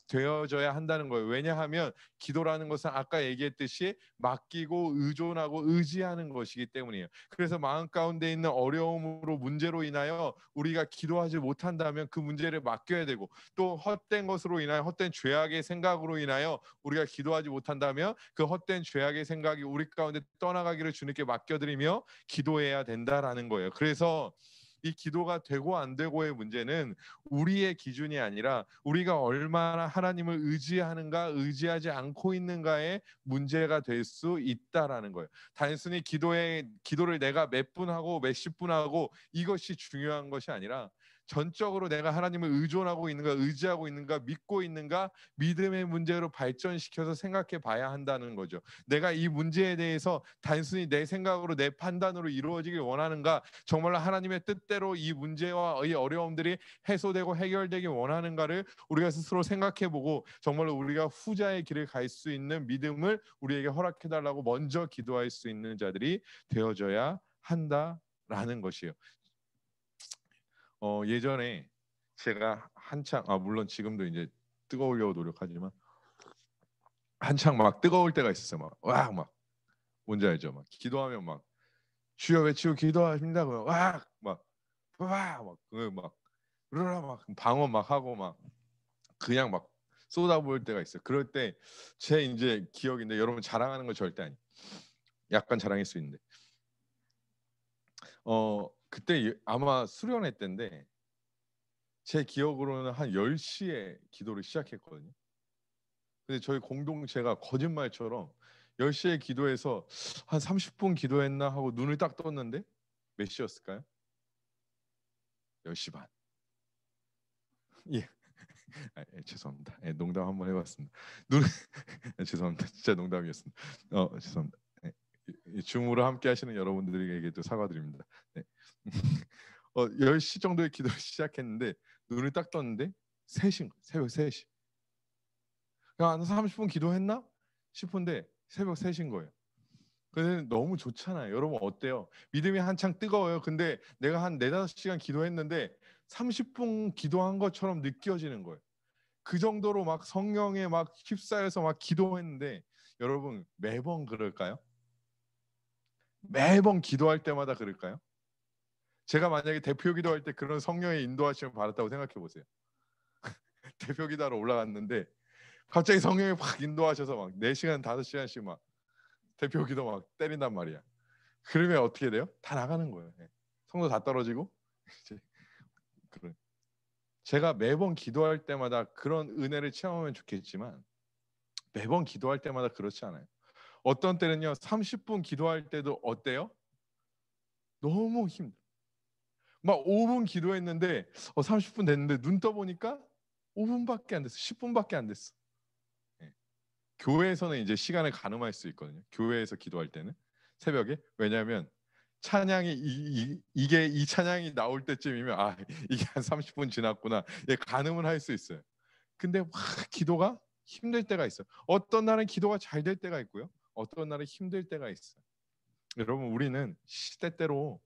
되어져야 한다는 거예요. 왜냐하면 기도라는 것은 아까 얘기했듯이 맡기고 의존하고 의지하는 것이기 때문이에요. 그래서 마음 가운데 있는 어려움으로, 문제로 인하여 우리가 기도하지 못한다면 그 문제를 맡겨야 되고, 또 헛된 것으로 인하여, 헛된 죄악의 생각으로 인하여 우리가 기도하지 못한다면 그 헛된 죄악의 생각이 우리 가운데 떠나가기를 주님께 맡겨드리며 기도해야 된다라는 거예요. 그래서 이 기도가 되고 안 되고의 문제는 우리의 기준이 아니라 우리가 얼마나 하나님을 의지하는가, 의지하지 않고 있는가의 문제가 될 수 있다라는 거예요. 단순히 기도를 내가 몇 분 하고 몇십 분 하고 이것이 중요한 것이 아니라 전적으로 내가 하나님을 의존하고 있는가, 의지하고 있는가, 믿고 있는가, 믿음의 문제로 발전시켜서 생각해 봐야 한다는 거죠. 내가 이 문제에 대해서 단순히 내 생각으로, 내 판단으로 이루어지길 원하는가, 정말로 하나님의 뜻대로 이 문제와 이 어려움들이 해소되고 해결되길 원하는가를 우리가 스스로 생각해 보고 정말로 우리가 후자의 길을 갈 수 있는 믿음을 우리에게 허락해 달라고 먼저 기도할 수 있는 자들이 되어져야 한다라는 것이에요. 예전에 제가 한창, 물론 지금도 이제 뜨거우려고 노력하지만 한창 막 뜨거울 때가 있었어요. 막 뭔지 알죠? 막 기도하면 막 주여 외치고 기도하십니다. 그러면 막 으르라 막 방언 막 하고 막 그냥 막 쏟아부을 때가 있어요. 그럴 때 제 이제 기억인데, 여러분 자랑하는 거 절대 아니. 약간 자랑일 수 있는데, 그때 아마 수련회 때인데 제 기억으로는 한 10시에 기도를 시작했거든요. 근데 저희 공동체가 거짓말처럼 10시에 기도해서 한 30분 기도했나 하고 눈을 딱 떴는데 몇 시였을까요? 10시 반. 예. 죄송합니다. 농담 한번 해봤습니다. 죄송합니다. 진짜 농담이었습니다. 죄송합니다. 줌으로 함께 하시는 여러분들에게도 사과드립니다. 네. 10시 정도의 기도를 시작했는데 눈을 딱 떴는데 3시, 새벽 3시. 한 30분 기도했나 싶은데 새벽 3시인 거예요. 근데 너무 좋잖아요. 여러분 어때요? 믿음이 한창 뜨거워요. 근데 내가 한 4-5시간 기도했는데 30분 기도한 것처럼 느껴지는 거예요. 그 정도로 막 성령에 막 휩싸여서 막 기도했는데, 여러분 매번 그럴까요? 매번 기도할 때마다 그럴까요? 제가 만약에 대표 기도할 때 그런 성령의 인도하심을 받았다고 생각해 보세요. 대표 기도하러 올라갔는데 갑자기 성령이 확 인도하셔서 막 4시간, 5시간씩 막 대표 기도 막 때린단 말이야. 그러면 어떻게 돼요? 다 나가는 거예요. 성도 다 떨어지고. 제가 매번 기도할 때마다 그런 은혜를 체험하면 좋겠지만 매번 기도할 때마다 그렇지 않아요. 어떤 때는요, 30분 기도할 때도 어때요? 너무 힘들어. 막 5분 기도했는데 30분 됐는데 눈 떠보니까 5분밖에 안 됐어. 10분밖에 안 됐어. 교회에서는 이제 시간을 가늠할 수 있거든요. 교회에서 기도할 때는 새벽에. 왜냐하면 찬양이 이 찬양이 나올 때쯤이면 이게 한 30분 지났구나. 가늠을 할 수 있어요. 근데 막 기도가 힘들 때가 있어요. 어떤 날은 기도가 잘 될 때가 있고요. 어떤 날은 힘들 때가 있어요. 여러분 우리는 시대대로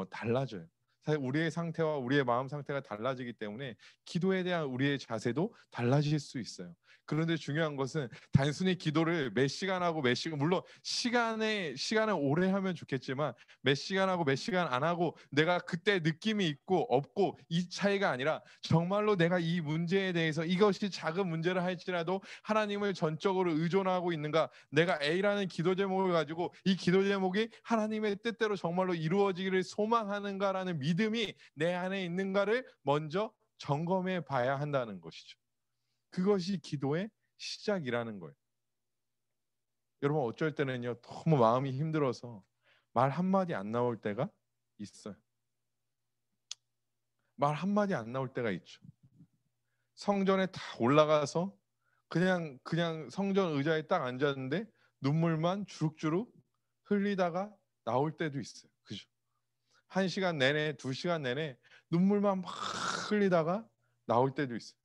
달라져요. 사실 우리의 상태와 우리의 마음 상태가 달라지기 때문에 기도에 대한 우리의 자세도 달라질 수 있어요. 그런데 중요한 것은 단순히 기도를 몇 시간 하고 몇 시간, 물론 시간을 오래 하면 좋겠지만 몇 시간 하고 몇 시간 안 하고 내가 그때 느낌이 있고 없고 이 차이가 아니라 정말로 내가 이 문제에 대해서, 이것이 작은 문제를 할지라도 하나님을 전적으로 의존하고 있는가, 내가 A라는 기도 제목을 가지고 이 기도 제목이 하나님의 뜻대로 정말로 이루어지기를 소망하는가라는 믿음이 내 안에 있는가를 먼저 점검해 봐야 한다는 것이죠. 그것이 기도의 시작이라는 거예요. 여러분 어쩔 때는요, 너무 마음이 힘들어서 말 한마디 안 나올 때가 있어요. 말 한마디 안 나올 때가 있죠. 성전에 다 올라가서 그냥 성전 의자에 딱 앉았는데 눈물만 주룩주룩 흘리다가 나올 때도 있어요. 그죠? 1시간 내내, 2시간 내내 눈물만 막 흘리다가 나올 때도 있어요.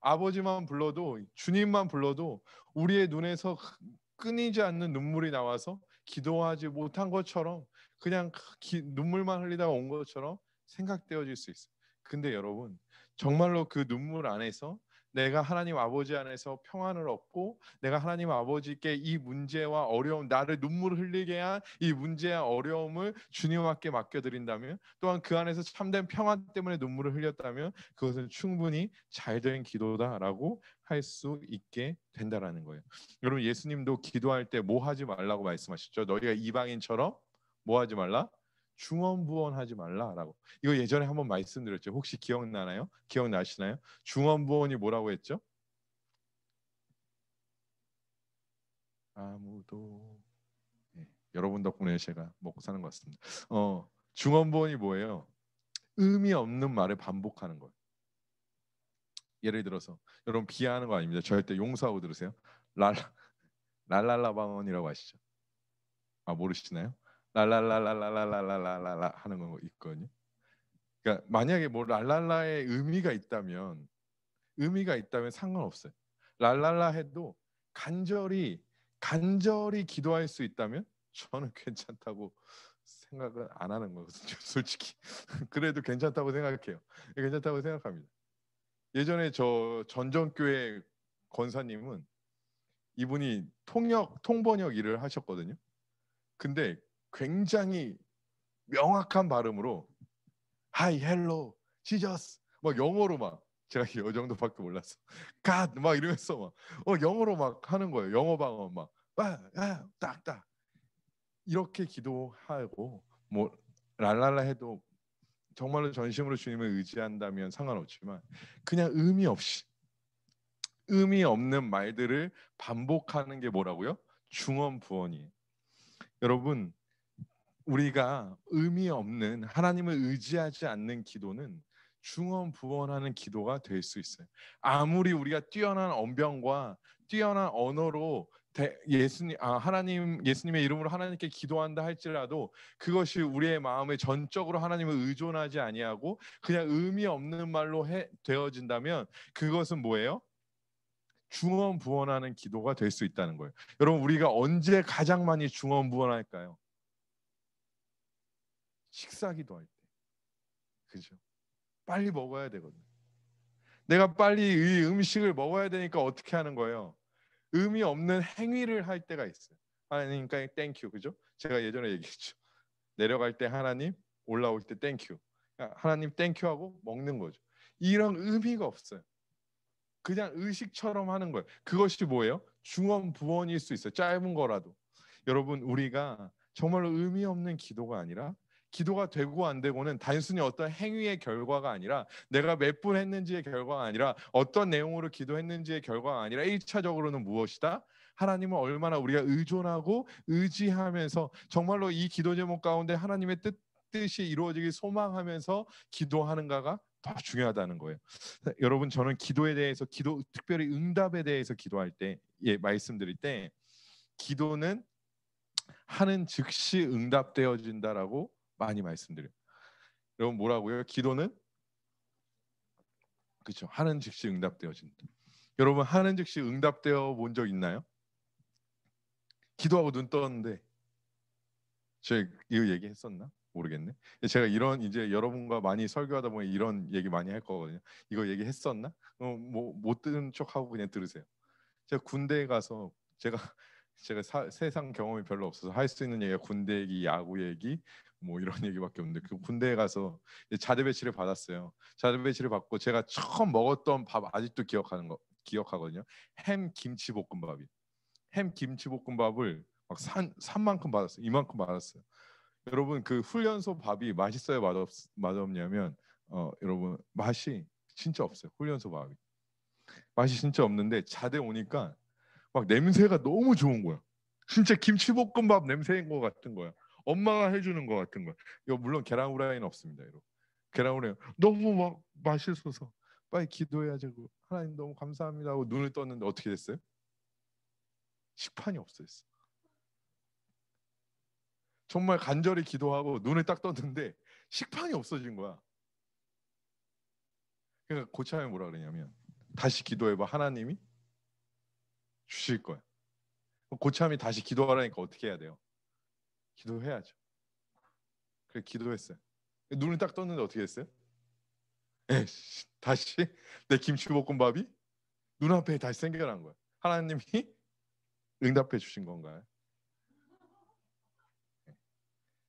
아버지만 불러도, 주님만 불러도 우리의 눈에서 끊이지 않는 눈물이 나와서 기도하지 못한 것처럼 그냥 눈물만 흘리다가 온 것처럼 생각되어질 수 있어요. 근데 여러분, 정말로 그 눈물 안에서 내가 하나님 아버지 안에서 평안을 얻고 내가 하나님 아버지께 이 문제와 어려움, 나를 눈물을 흘리게 한 이 문제와 어려움을 주님께 맡겨드린다면, 또한 그 안에서 참된 평안 때문에 눈물을 흘렸다면 그것은 충분히 잘된 기도다라고 할 수 있게 된다라는 거예요. 여러분, 예수님도 기도할 때 뭐 하지 말라고 말씀하셨죠? 너희가 이방인처럼 뭐 하지 말라? 중언부언하지 말라라고. 이거 예전에 한번 말씀드렸죠. 혹시 기억나나요? 기억나시나요? 중언부언이 뭐라고 했죠? 아무도. 네, 여러분 덕분에 제가 먹고 사는 것 같습니다. 중언부언이 뭐예요? 의미 없는 말을 반복하는 거예요. 예를 들어서 여러분, 비하하는 거 아닙니다. 절대 용서하고 들으세요. 랄랄라방언이라고 아시죠? 아, 모르시나요? 랄랄랄랄랄랄랄랄라 하는 거 있거든요. 그러니까 만약에 뭐 랄랄라의 의미가 있다면 상관없어요. 랄랄라 해도 간절히 기도할 수 있다면 저는 괜찮다고 생각을 안 하는 거거든요. 솔직히. 그래도 괜찮다고 생각해요. 괜찮다고 생각합니다. 예전에 저 전정교회 권사님은 이분이 통번역 일을 하셨거든요. 근데 굉장히 명확한 발음으로 Hi, hello, Jesus 막 영어로 막, 제가 이 정도밖에 몰랐어. God 막 이러면서 막 영어로 막 하는 거예요. 영어 방언 막 딱딱 이렇게 기도하고 뭐 랄랄라 해도 정말로 전심으로 주님을 의지한다면 상관없지만 그냥 의미 없는 말들을 반복하는 게 뭐라고요? 중언부언이에요. 여러분, 우리가 의미 없는, 하나님을 의지하지 않는 기도는 중언부언하는 기도가 될 수 있어요. 아무리 우리가 뛰어난 언변과 뛰어난 언어로 예수님의 이름으로 하나님께 기도한다 할지라도 그것이 우리의 마음에 전적으로 하나님을 의존하지 아니하고 그냥 의미 없는 말로 되어진다면 그것은 뭐예요? 중언부언하는 기도가 될 수 있다는 거예요. 여러분, 우리가 언제 가장 많이 중언부언할까요? 식사 기도할 때. 그죠? 빨리 먹어야 되거든요. 내가 빨리 이 음식을 먹어야 되니까 어떻게 하는 거예요? 의미 없는 행위를 할 때가 있어요. 하나님께 땡큐. 그죠? 제가 예전에 얘기했죠. 내려갈 때 하나님, 올라올 때 땡큐. 하나님 땡큐 하고 먹는 거죠. 이런 의미가 없어요. 그냥 의식처럼 하는 거예요. 그것이 뭐예요? 중언부언일 수 있어요. 짧은 거라도. 여러분, 우리가 정말로 의미 없는 기도가 아니라, 기도가 되고 안 되고는 단순히 어떤 행위의 결과가 아니라, 내가 몇 분 했는지의 결과가 아니라, 어떤 내용으로 기도했는지의 결과가 아니라 1차적으로는 무엇이다? 하나님을 얼마나 우리가 의존하고 의지하면서 정말로 이 기도 제목 가운데 하나님의 뜻이 이루어지길 소망하면서 기도하는가가 더 중요하다는 거예요. 여러분, 저는 기도에 대해서, 특별히 응답에 대해서 기도할 때, 말씀드릴 때, 기도는 하는 즉시 응답되어진다라고 많이 말씀드려요. 여러분, 뭐라고요? 기도는 그렇죠. 하는 즉시 응답되어진다. 여러분, 하는 즉시 응답되어 본 적 있나요? 기도하고 눈 떴는데, 제가 이거 얘기했었나? 모르겠네. 제가 이제 여러분과 많이 설교하다 보면 이런 얘기 많이 할 거거든요. 이거 얘기했었나? 뭐 못 듣는 척하고 그냥 들으세요. 제가 군대에 가서 제가 세상 경험이 별로 없어서 할 수 있는 얘기가 군대 얘기, 야구 얘기, 뭐 이런 얘기밖에 없는데, 그 군대에 가서 자대 배치를 받았어요. 자대 배치를 받고 제가 처음 먹었던 밥 아직도 기억하거든요. 햄 김치볶음밥이. 햄 김치볶음밥을 막 산만큼 받았어요. 이만큼 받았어요. 여러분, 그 훈련소 밥이 맛있어요, 맛없냐면 여러분, 맛이 진짜 없어요. 훈련소 밥이 맛이 진짜 없는데 자대 오니까 막 냄새가 너무 좋은 거야. 진짜 김치볶음밥 냄새인 것 같은 거야. 엄마가 해주는 것 같은 거야. 이거 물론 계란 후라이는 없습니다, 여러분. 계란 후라이 너무 막 맛있어서 빨리 기도해야지. 하나님 너무 감사합니다 하고 눈을 떴는데 어떻게 됐어요? 식판이 없어졌어. 정말 간절히 기도하고 눈을 딱 떴는데 식판이 없어진 거야. 그러니까 고참이 뭐라 그러냐면, 다시 기도해봐. 하나님이 주실 거야. 고참이 다시 기도하라니까 어떻게 해야 돼요? 기도해야죠. 그래 기도했어요. 눈을 딱 떴는데 어떻게 했어요? 다시 내 김치볶음밥이 눈앞에 다시 생겨난 거예요. 하나님이 응답해 주신 건가요?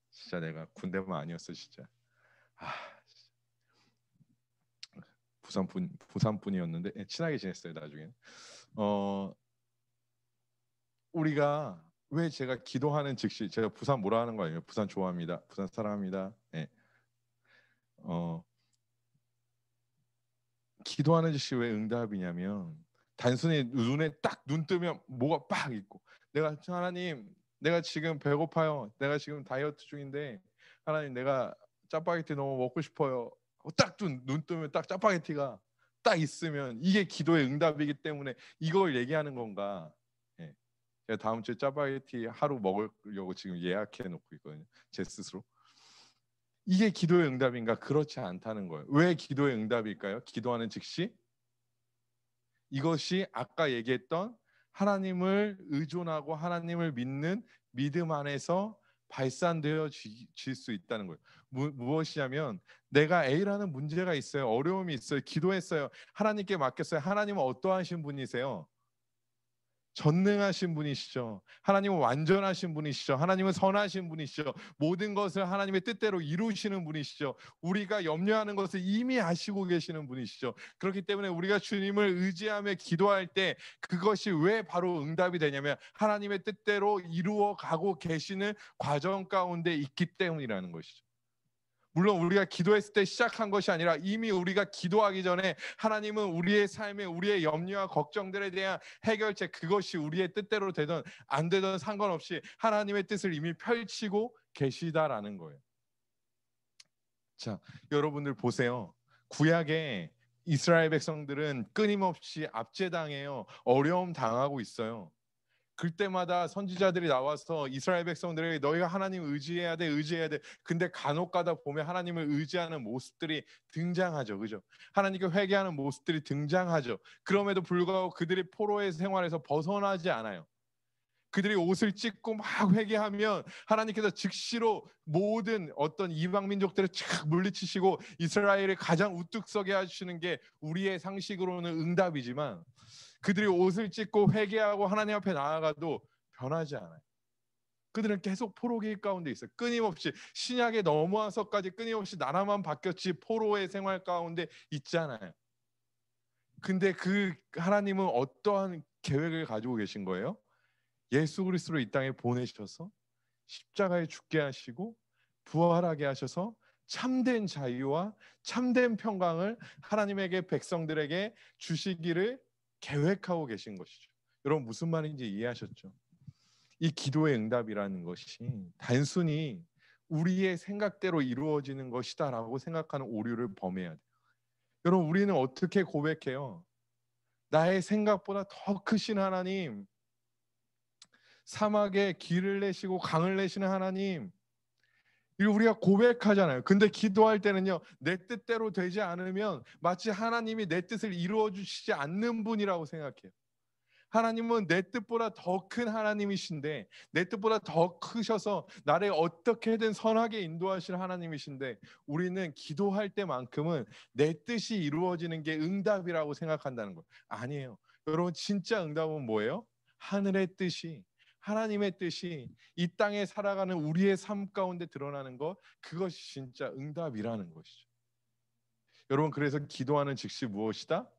진짜 내가 군대만 아니었어 진짜. 부산 분이었는데 친하게 지냈어요 나중에. 우리가 왜 제가 기도하는 즉시 제가 부산 뭐라 하는 거 아니에요? 부산 좋아합니다. 부산 사랑합니다. 네. 기도하는 즉시 왜 응답이냐면 단순히 눈에 딱 눈 뜨면 뭐가 빡 있고 내가 하나님 내가 지금 배고파요. 내가 지금 다이어트 중인데 하나님 내가 짜파게티 너무 먹고 싶어요. 딱 눈 뜨면 딱 짜파게티가 딱 있으면 이게 기도의 응답이기 때문에 이걸 얘기하는 건가? 예. 제가 다음 주에 짜파게티 하루 먹으려고 지금 예약해 놓고 있거든요. 제 스스로. 이게 기도의 응답인가? 그렇지 않다는 거예요. 왜 기도의 응답일까요? 기도하는 즉시 이것이 아까 얘기했던 하나님을 의존하고 하나님을 믿는 믿음 안에서 발산되어질 수 있다는 거예요. 무엇이냐면 내가 A라는 문제가 있어요. 어려움이 있어요. 기도했어요. 하나님께 맡겼어요. 하나님은 어떠하신 분이세요? 전능하신 분이시죠. 하나님은 완전하신 분이시죠. 하나님은 선하신 분이시죠. 모든 것을 하나님의 뜻대로 이루시는 분이시죠. 우리가 염려하는 것을 이미 아시고 계시는 분이시죠. 그렇기 때문에 우리가 주님을 의지하며 기도할 때 그것이 왜 바로 응답이 되냐면 하나님의 뜻대로 이루어 가고 계시는 과정 가운데 있기 때문이라는 것이죠. 물론 우리가 기도했을 때 시작한 것이 아니라 이미 우리가 기도하기 전에 하나님은 우리의 삶에 우리의 염려와 걱정들에 대한 해결책 그것이 우리의 뜻대로 되든 안 되든 상관없이 하나님의 뜻을 이미 펼치고 계시다라는 거예요. 자, 여러분들 보세요. 구약에 이스라엘 백성들은 끊임없이 압제당해요. 어려움 당하고 있어요. 그때마다 선지자들이 나와서 이스라엘 백성들에게 너희가 하나님을 의지해야 돼, 의지해야 돼. 근데 간혹 가다 보면 하나님을 의지하는 모습들이 등장하죠. 그죠? 하나님께 회개하는 모습들이 등장하죠. 그럼에도 불구하고 그들이 포로의 생활에서 벗어나지 않아요. 그들이 옷을 찢고 막 회개하면 하나님께서 즉시로 모든 어떤 이방 민족들을 쫙 물리치시고 이스라엘을 가장 우뚝 서게 하시는 게 우리의 상식으로는 응답이지만 그들이 옷을 찢고 회개하고 하나님 앞에 나아가도 변하지 않아요. 그들은 계속 포로기 가운데 있어요. 끊임없이 신약에 넘어와서까지 끊임없이 나라만 바뀌었지 포로의 생활 가운데 있잖아요. 근데 그 하나님은 어떠한 계획을 가지고 계신 거예요? 예수 그리스도를 이 땅에 보내셔서 십자가에 죽게 하시고 부활하게 하셔서 참된 자유와 참된 평강을 하나님에게 백성들에게 주시기를 계획하고 계신 것이죠. 여러분 무슨 말인지 이해하셨죠? 이 기도의 응답이라는 것이 단순히 우리의 생각대로 이루어지는 것이다라고 생각하는 오류를 범해야 돼요. 여러분 우리는 어떻게 고백해요? 나의 생각보다 더 크신 하나님, 사막에 길을 내시고 강을 내시는 하나님, 이거 우리가 고백하잖아요. 근데 기도할 때는요, 내 뜻대로 되지 않으면 마치 하나님이 내 뜻을 이루어 주시지 않는 분이라고 생각해요. 하나님은 내 뜻보다 더 큰 하나님이신데, 내 뜻보다 더 크셔서 나를 어떻게든 선하게 인도하실 하나님이신데, 우리는 기도할 때만큼은 내 뜻이 이루어지는 게 응답이라고 생각한다는 거예요. 아니에요. 여러분 진짜 응답은 뭐예요? 하늘의 뜻이, 하나님의 뜻이 이 땅에 살아가는 우리의 삶 가운데 드러나는 것, 그것이 진짜 응답이라는 것이죠. 여러분 그래서 기도하는 즉시 무엇이다?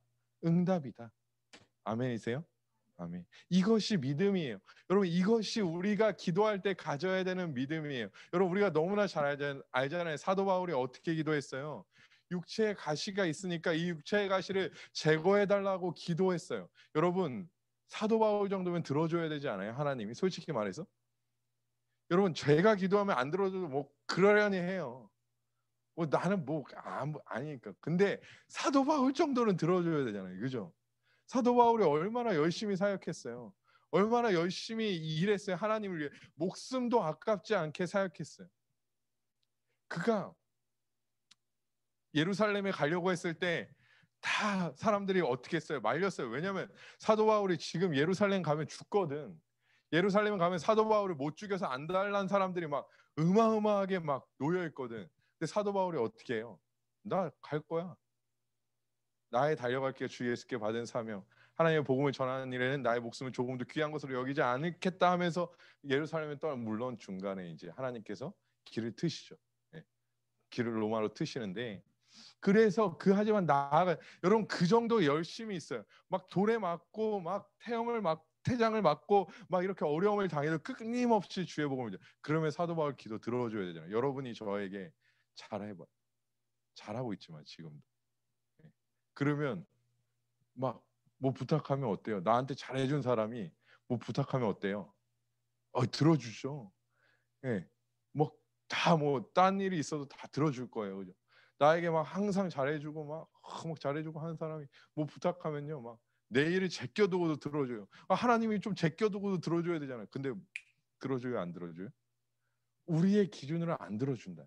응답이다. 아멘이세요? 아멘. 이것이 믿음이에요. 여러분 이것이 우리가 기도할 때 가져야 되는 믿음이에요. 여러분 우리가 너무나 잘 알잖아요. 사도 바울이 어떻게 기도했어요? 육체에 가시가 있으니까 이 육체의 가시를 제거해달라고 기도했어요. 여러분 사도 바울 정도면 들어줘야 되지 않아요? 하나님이 솔직히 말해서. 여러분 제가 기도하면 안 들어줘도 뭐 그러려니 해요. 뭐 나는 뭐 아니니까. 근데 사도 바울 정도는 들어줘야 되잖아요. 그죠? 사도 바울이 얼마나 열심히 사역했어요. 얼마나 열심히 일했어요. 하나님을 위해 목숨도 아깝지 않게 사역했어요. 그가 예루살렘에 가려고 했을 때 다 사람들이 어떻게 했어요? 말렸어요. 왜냐하면 사도 바울이 지금 예루살렘 가면 죽거든. 예루살렘 가면 사도 바울을 못 죽여서 안 달란 사람들이 막 어마어마하게 막 놓여 있거든. 근데 사도 바울이 어떻게 해요? 나 갈 거야. 나의 달려갈 길 주 예수께 받은 사명, 하나님의 복음을 전하는 일에는 나의 목숨을 조금도 귀한 것으로 여기지 않겠다 하면서 예루살렘에 떠나, 물론 중간에 이제 하나님께서 길을 트시죠. 예, 길을 로마로 트시는데, 그래서 하지만 나아가, 여러분 그 정도 열심히 있어요. 막 돌에 맞고 막 태장을 맞고 막 이렇게 어려움을 당해도 끊임없이 주의 복음을. 그러면 사도 바울 기도 들어줘야 되잖아요. 여러분이 저에게 잘해봐, 잘하고 있지만 지금도. 그러면 막 뭐 부탁하면 어때요? 나한테 잘해준 사람이 뭐 부탁하면 어때요? 들어주죠. 예, 뭐 딴 일이 있어도 다 들어줄 거예요, 그죠? 나에게 막 항상 잘해주고 막 잘해주고 하는 사람이 뭐 부탁하면요, 막 내 일을 제껴두고도 들어줘요. 하나님이 좀 제껴두고도 들어줘야 되잖아요. 근데 들어줘요, 안 들어줘요? 우리의 기준으로 안 들어준다.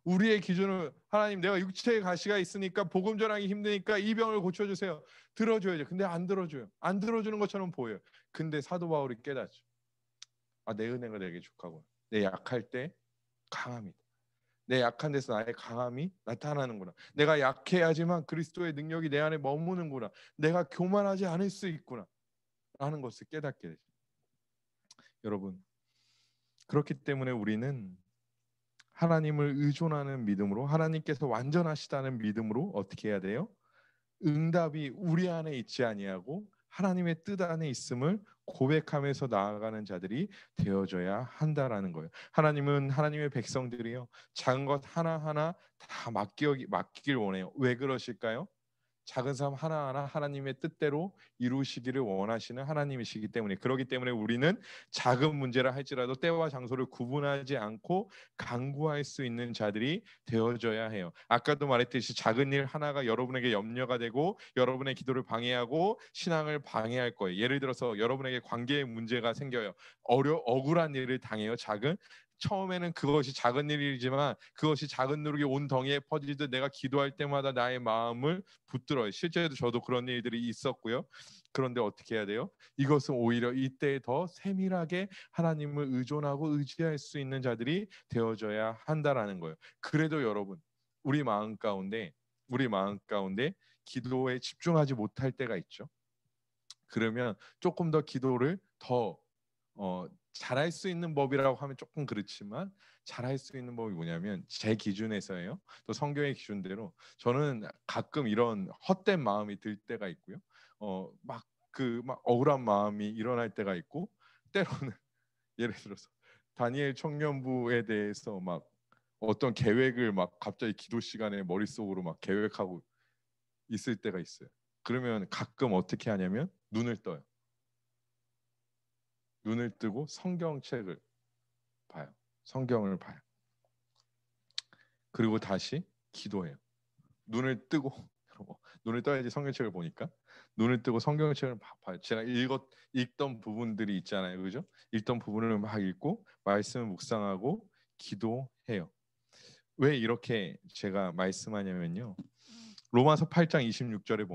우리의 기준은 하나님, 내가 육체의 가시가 있으니까 복음 전하기 힘드니까 이 병을 고쳐주세요. 들어줘야죠. 근데 안 들어줘요. 안 들어주는 것처럼 보여요. 근데 사도 바울이 깨닫죠. 내 은혜가 내게 족하고 내 약할 때 강함이다. 내 약한 데서 나의 강함이 나타나는구나. 내가 약해야지만 그리스도의 능력이 내 안에 머무는구나. 내가 교만하지 않을 수 있구나 라는 것을 깨닫게 되죠. 여러분, 그렇기 때문에 우리는 하나님을 의존하는 믿음으로, 하나님께서 완전하시다는 믿음으로 어떻게 해야 돼요? 응답이 우리 안에 있지 아니하고 하나님의 뜻 안에 있음을 고백하면서 나아가는 자들이 되어져야 한다라는 거예요. 하나님은 하나님의 백성들이요, 작은 것 하나하나 다 맡기길 원해요. 왜 그러실까요? 작은 삶 하나하나 하나님의 뜻대로 이루시기를 원하시는 하나님이시기 때문에. 그렇기 때문에 우리는 작은 문제라 할지라도 때와 장소를 구분하지 않고 간구할 수 있는 자들이 되어져야 해요. 아까도 말했듯이 작은 일 하나가 여러분에게 염려가 되고 여러분의 기도를 방해하고 신앙을 방해할 거예요. 예를 들어서 여러분에게 관계에 문제가 생겨요. 억울한 일을 당해요. 처음에는 그것이 작은 일이지만 그것이 작은 누룩이 온 덩이에 퍼지듯 내가 기도할 때마다 나의 마음을 붙들어요. 실제로 저도 그런 일들이 있었고요. 그런데 어떻게 해야 돼요? 이것은 오히려 이때 더 세밀하게 하나님을 의존하고 의지할 수 있는 자들이 되어져야 한다라는 거예요. 그래도 여러분, 우리 마음 가운데 기도에 집중하지 못할 때가 있죠. 그러면 조금 더 기도를 더 잘할 수 있는 법이라고 하면 조금 그렇지만, 잘할 수 있는 법이 뭐냐면 제 기준에서예요. 또 성경의 기준대로 저는 가끔 이런 헛된 마음이 들 때가 있고요. 막 억울한 마음이 일어날 때가 있고, 때로는 예를 들어서 다니엘 청년부에 대해서 막 어떤 계획을 막 갑자기 기도 시간에 머릿속으로 막 계획하고 있을 때가 있어요. 그러면 가끔 어떻게 하냐면 눈을 떠요. 눈을 뜨고 성경을 봐요. 그리고 다시 기도해요. 눈을 떠야지 성경책을 보니까. 눈을 뜨고 성경책을 봐요. 제가 읽던 부분들이 있잖아요, 그죠? 읽던 부분을 막 읽고 말씀을 묵상하고 기도해요. 왜 이렇게 제가 말씀하냐면요, 로마서 8장 26절에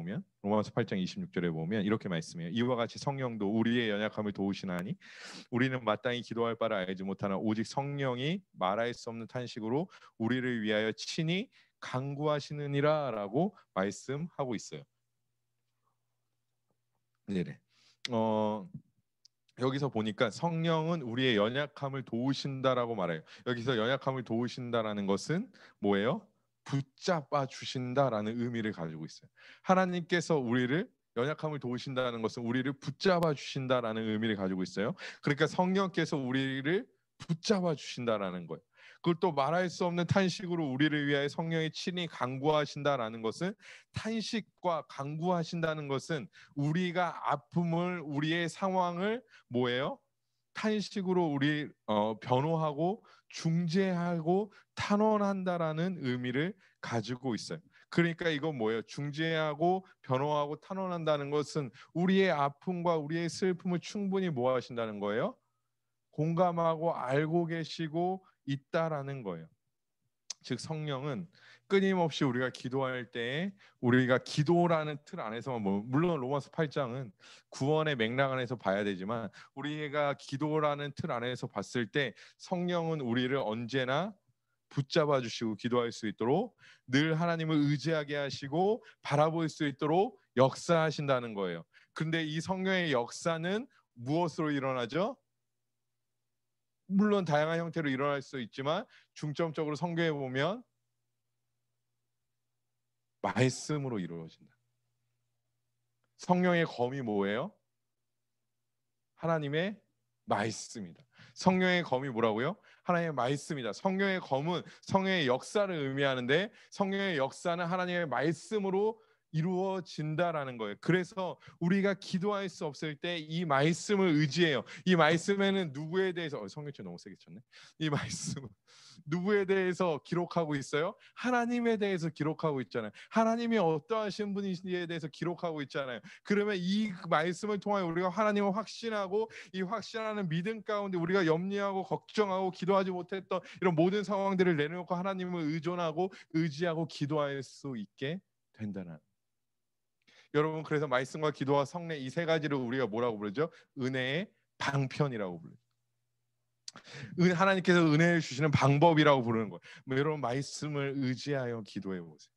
보면 이렇게 말씀해요. 이와 같이 성령도 우리의 연약함을 도우시나니 우리는 마땅히 기도할 바를 알지 못하나 오직 성령이 말할 수 없는 탄식으로 우리를 위하여 친히 간구하시느니라 라고 말씀하고 있어요. 네네. 여기서 보니까 성령은 우리의 연약함을 도우신다라고 말해요. 여기서 연약함을 도우신다라는 것은 뭐예요? 붙잡아 주신다라는 의미를 가지고 있어요. 하나님께서 우리를 연약함을 도우신다는 것은 우리를 붙잡아 주신다라는 의미를 가지고 있어요. 그러니까 성령께서 우리를 붙잡아 주신다라는 거예요. 그걸 또 말할 수 없는 탄식으로 우리를 위하여 성령이 친히 간구하신다라는 것은, 탄식과 간구하신다는 것은 우리가 아픔을, 우리의 상황을 뭐예요? 탄식으로 우리 변호하고 중재하고 탄원한다라는 의미를 가지고 있어요. 그러니까 이건 뭐예요? 중재하고 변호하고 탄원한다는 것은 우리의 아픔과 우리의 슬픔을 충분히 뭐 하신다는 거예요? 공감하고 알고 계시고 있다라는 거예요. 즉 성령은 끊임없이 우리가 기도할 때 우리가 기도라는 틀 안에서만 물론 로마서 8장은 구원의 맥락 안에서 봐야 되지만 우리가 기도라는 틀 안에서 봤을 때 성령은 우리를 언제나 붙잡아 주시고 기도할 수 있도록 늘 하나님을 의지하게 하시고 바라볼 수 있도록 역사하신다는 거예요. 근데 이 성령의 역사는 무엇으로 일어나죠? 물론 다양한 형태로 일어날 수 있지만 중점적으로 성경에 보면 말씀으로 이루어진다. 성령의 검이 뭐예요? 하나님의 말씀이다. 성령의 검이 뭐라고요? 하나님의 말씀이다. 성령의 검은 성령의 역사를 의미하는데 성령의 역사는 하나님의 말씀으로 이루어진다라는 거예요. 그래서 우리가 기도할 수 없을 때 이 말씀을 의지해요. 이 말씀에는 누구에 대해서 성경책 너무 세게 쳤네. 이 말씀은 누구에 대해서 기록하고 있어요? 하나님에 대해서 기록하고 있잖아요. 하나님이 어떠하신 분이시에 대해서 기록하고 있잖아요. 그러면 이 말씀을 통하여 우리가 하나님을 확신하고 이 확신하는 믿음 가운데 우리가 염려하고 걱정하고 기도하지 못했던 이런 모든 상황들을 내려놓고 하나님을 의존하고 의지하고 기도할 수 있게 된다는. 여러분, 그래서 말씀과 기도와 성례 이 세 가지를 우리가 뭐라고 부르죠? 은혜의 방편이라고 부르죠. 하나님께서 은혜를 주시는 방법이라고 부르는 거예요. 여러분, 말씀을 의지하여 기도해 보세요.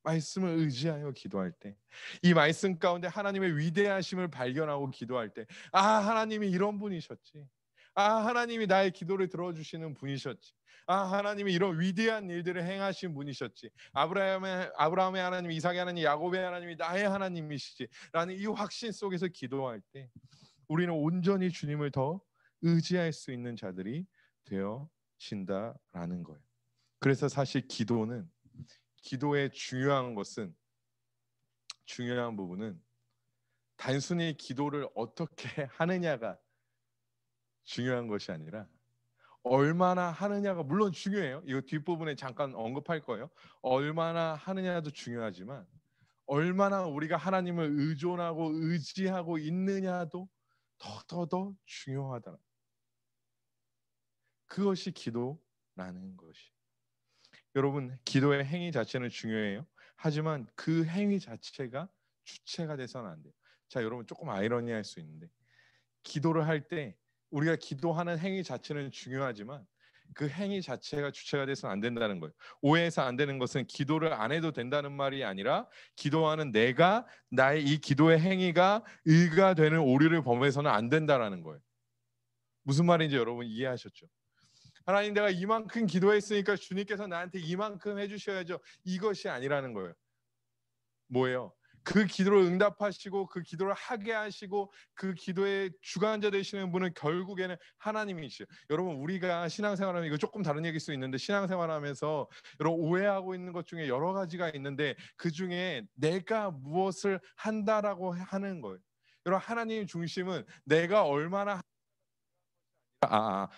말씀을 의지하여 기도할 때 이 말씀 가운데 하나님의 위대하심을 발견하고 기도할 때 하나님이 이런 분이셨지. 하나님이 나의 기도를 들어주시는 분이셨지. 하나님이 이런 위대한 일들을 행하신 분이셨지. 아브라함의 하나님, 이삭의 하나님, 야곱의 하나님이 나의 하나님이시지 라는 이 확신 속에서 기도할 때 우리는 온전히 주님을 더 의지할 수 있는 자들이 되어진다라는 거예요. 그래서 사실 기도의 중요한 부분은 단순히 기도를 어떻게 하느냐가 중요한 것이 아니라 얼마나 하느냐가 물론 중요해요. 이거 뒷부분에 잠깐 언급할 거예요. 얼마나 하느냐도 중요하지만 얼마나 우리가 하나님을 의존하고 의지하고 있느냐도 더 중요하다. 그것이 기도라는 것이. 여러분, 기도의 행위 자체는 중요해요. 하지만 그 행위 자체가 주체가 돼서는 안 돼요. 자, 여러분, 조금 아이러니할 수 있는데 기도를 할 때 우리가 기도하는 행위 자체는 중요하지만 그 행위 자체가 주체가 돼서는 안 된다는 거예요. 오해해서 안 되는 것은 기도를 안 해도 된다는 말이 아니라 기도하는 내가 나의 이 기도의 행위가 의가 되는 오류를 범해서는 안 된다라는 거예요. 무슨 말인지 여러분 이해하셨죠? 하나님, 내가 이만큼 기도했으니까 주님께서 나한테 이만큼 해주셔야죠. 이것이 아니라는 거예요. 뭐예요? 그 기도를 응답하시고 그 기도를 하게 하시고 그 기도의 주관자 되시는 분은 결국에는 하나님이시죠. 여러분, 우리가 신앙생활하면 이거 조금 다른 얘기일 수 있는데 신앙생활하면서 여러분 오해하고 있는 것 중에 여러 가지가 있는데 그 중에 내가 무엇을 한다라고 하는 거예요. 여러분, 하나님 중심은 내가 얼마나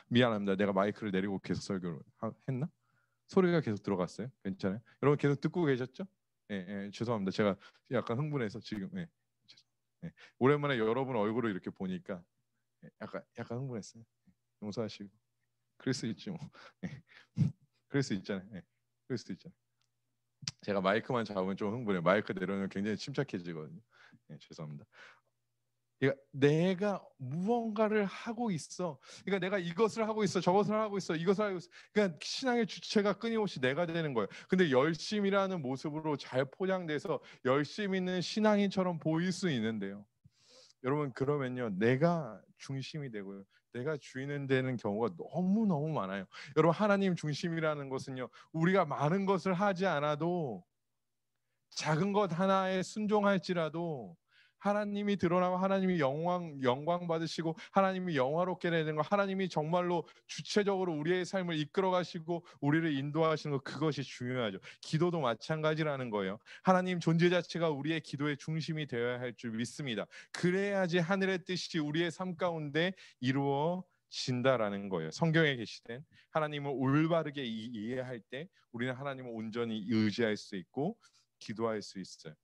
미안합니다. 내가 마이크를 내리고 계속 설교를 했나? 소리가 계속 들어갔어요? 괜찮아요? 여러분 계속 듣고 계셨죠? 죄송합니다. 제가 약간 흥분해서 지금 오랜만에 여러분 얼굴을 이렇게 보니까 약간 흥분했어요. 용서하시고. 그럴 수 있지 뭐. 그럴 수 있잖아요. 그럴 수 있잖아요. 제가 마이크만 잡으면 좀 흥분해요. 마이크 내려오면 굉장히 침착해지거든요. 죄송합니다. 그러니까 내가 무언가를 하고 있어. 그러니까 내가 이것을 하고 있어, 저것을 하고 있어, 이것을 하고 있어. 그러니까 신앙의 주체가 끊임없이 내가 되는 거예요. 근데 열심이라는 모습으로 잘 포장돼서 열심 있는 신앙인처럼 보일 수 있는데요. 여러분, 그러면요 내가 중심이 되고요. 내가 주인은 되는 경우가 너무너무 많아요. 여러분, 하나님 중심이라는 것은요. 우리가 많은 것을 하지 않아도 작은 것 하나에 순종할지라도 하나님이 드러나고 하나님이 영광 받으시고 하나님이 영화롭게 되는 거, 하나님이 정말로 주체적으로 우리의 삶을 이끌어 가시고 우리를 인도하시는 거, 그것이 중요하죠. 기도도 마찬가지라는 거예요. 하나님 존재 자체가 우리의 기도의 중심이 되어야 할 줄 믿습니다. 그래야지 하늘의 뜻이 우리의 삶 가운데 이루어진다라는 거예요. 성경에 계시된 하나님을 올바르게 이해할 때 우리는 하나님을 온전히 의지할 수 있고 기도할 수 있어요.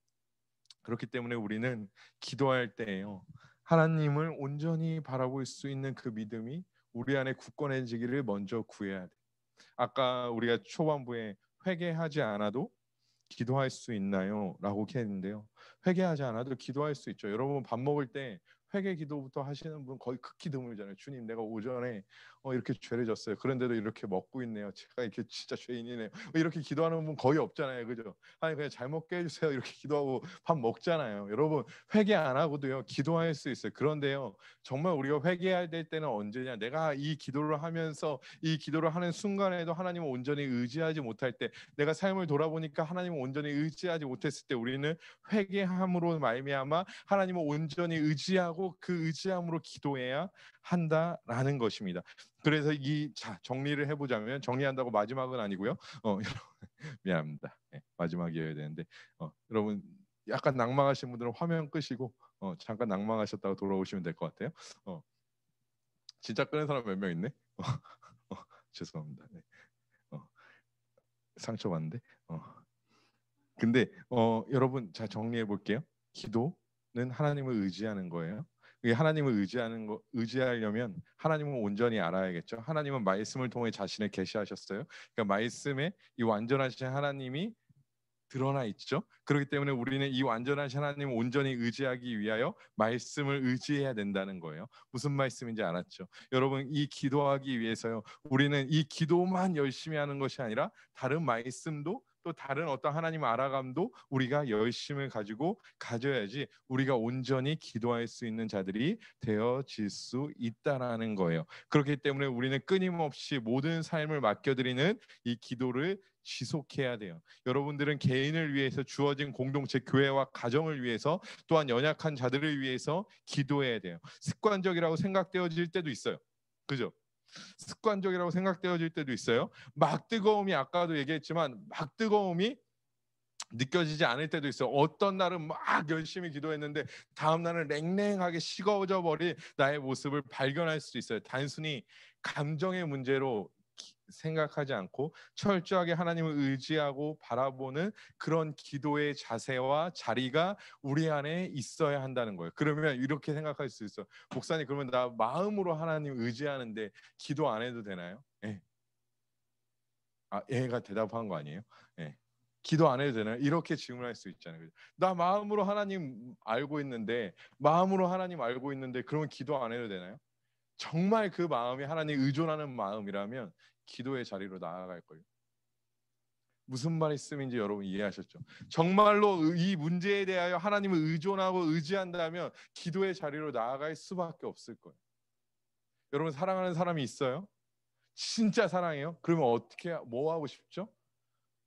그렇기 때문에 우리는 기도할 때에요 하나님을 온전히 바라볼 수 있는 그 믿음이 우리 안에 굳건해지기를 먼저 구해야 돼. 아까 우리가 초반부에 회개하지 않아도 기도할 수 있나요? 라고 했는데요. 회개하지 않아도 기도할 수 있죠. 여러분 밥 먹을 때 회개 기도부터 하시는 분 거의 극히 드물잖아요. 주님, 내가 오전에 이렇게 죄를 졌어요. 그런데도 이렇게 먹고 있네요. 제가 이렇게 진짜 죄인이네요. 이렇게 기도하는 분 거의 없잖아요. 그죠? 아니 그냥 잘 먹게 해주세요. 이렇게 기도하고 밥 먹잖아요. 여러분 회개 안 하고도요 기도할 수 있어요. 그런데요 정말 우리가 회개해야 될 때는 언제냐? 내가 이 기도를 하면서 이 기도를 하는 순간에도 하나님을 온전히 의지하지 못할 때, 내가 삶을 돌아보니까 하나님을 온전히 의지하지 못했을 때 우리는 회개함으로 말미암아 하나님을 온전히 의지하고 그 의지함으로 기도해야 한다라는 것입니다. 그래서 자 정리를 해보자면, 정리한다고 마지막은 아니고요. 미안합니다. 네, 마지막이어야 되는데 여러분 약간 낭망하신 분들은 화면 끄시고 잠깐 낭망하셨다가 돌아오시면 될 것 같아요. 진짜 끄는 사람 몇 명 있네? 죄송합니다. 네. 상처받는데. 근데 여러분 자 정리해 볼게요. 기도는 하나님을 의지하는 거예요. 하나님을 의지하려면 하나님을 온전히 알아야겠죠. 하나님은 말씀을 통해 자신을 계시하셨어요. 그러니까 말씀에 이 완전하신 하나님이 드러나 있죠. 그렇기 때문에 우리는 이 완전하신 하나님을 온전히 의지하기 위하여 말씀을 의지해야 된다는 거예요. 무슨 말씀인지 알았죠? 여러분 이 기도하기 위해서요 우리는 이 기도만 열심히 하는 것이 아니라 다른 말씀도 또 다른 어떤 하나님 알아감도 우리가 열심을 가지고 가져야지 우리가 온전히 기도할 수 있는 자들이 되어질 수 있다라는 거예요. 그렇기 때문에 우리는 끊임없이 모든 삶을 맡겨드리는 이 기도를 지속해야 돼요. 여러분들은 개인을 위해서, 주어진 공동체, 교회와 가정을 위해서, 또한 연약한 자들을 위해서 기도해야 돼요. 습관적이라고 생각되어질 때도 있어요. 그죠? 습관적이라고 생각되어질 때도 있어요. 막 뜨거움이, 아까도 얘기했지만 막 뜨거움이 느껴지지 않을 때도 있어요. 어떤 날은 막 열심히 기도했는데 다음 날은 냉랭하게 식어져 버린 나의 모습을 발견할 수 있어요. 단순히 감정의 문제로 생각하지 않고 철저하게 하나님을 의지하고 바라보는 그런 기도의 자세와 자리가 우리 안에 있어야 한다는 거예요. 그러면 이렇게 생각할 수 있어요. 목사님, 그러면 나 마음으로 하나님 의지하는데 기도 안 해도 되나요? 예. 얘가 대답한 거 아니에요? 예. 기도 안 해도 되나요? 이렇게 질문할 수 있잖아요. 나 마음으로 하나님 알고 있는데, 그러면 기도 안 해도 되나요? 정말 그 마음이 하나님 의존하는 마음이라면 기도의 자리로 나아갈 거예요. 무슨 말씀인지 여러분 이해하셨죠? 정말로 이 문제에 대하여 하나님을 의존하고 의지한다면 기도의 자리로 나아갈 수밖에 없을 거예요. 여러분 사랑하는 사람이 있어요? 진짜 사랑해요? 그러면 뭐 하고 싶죠?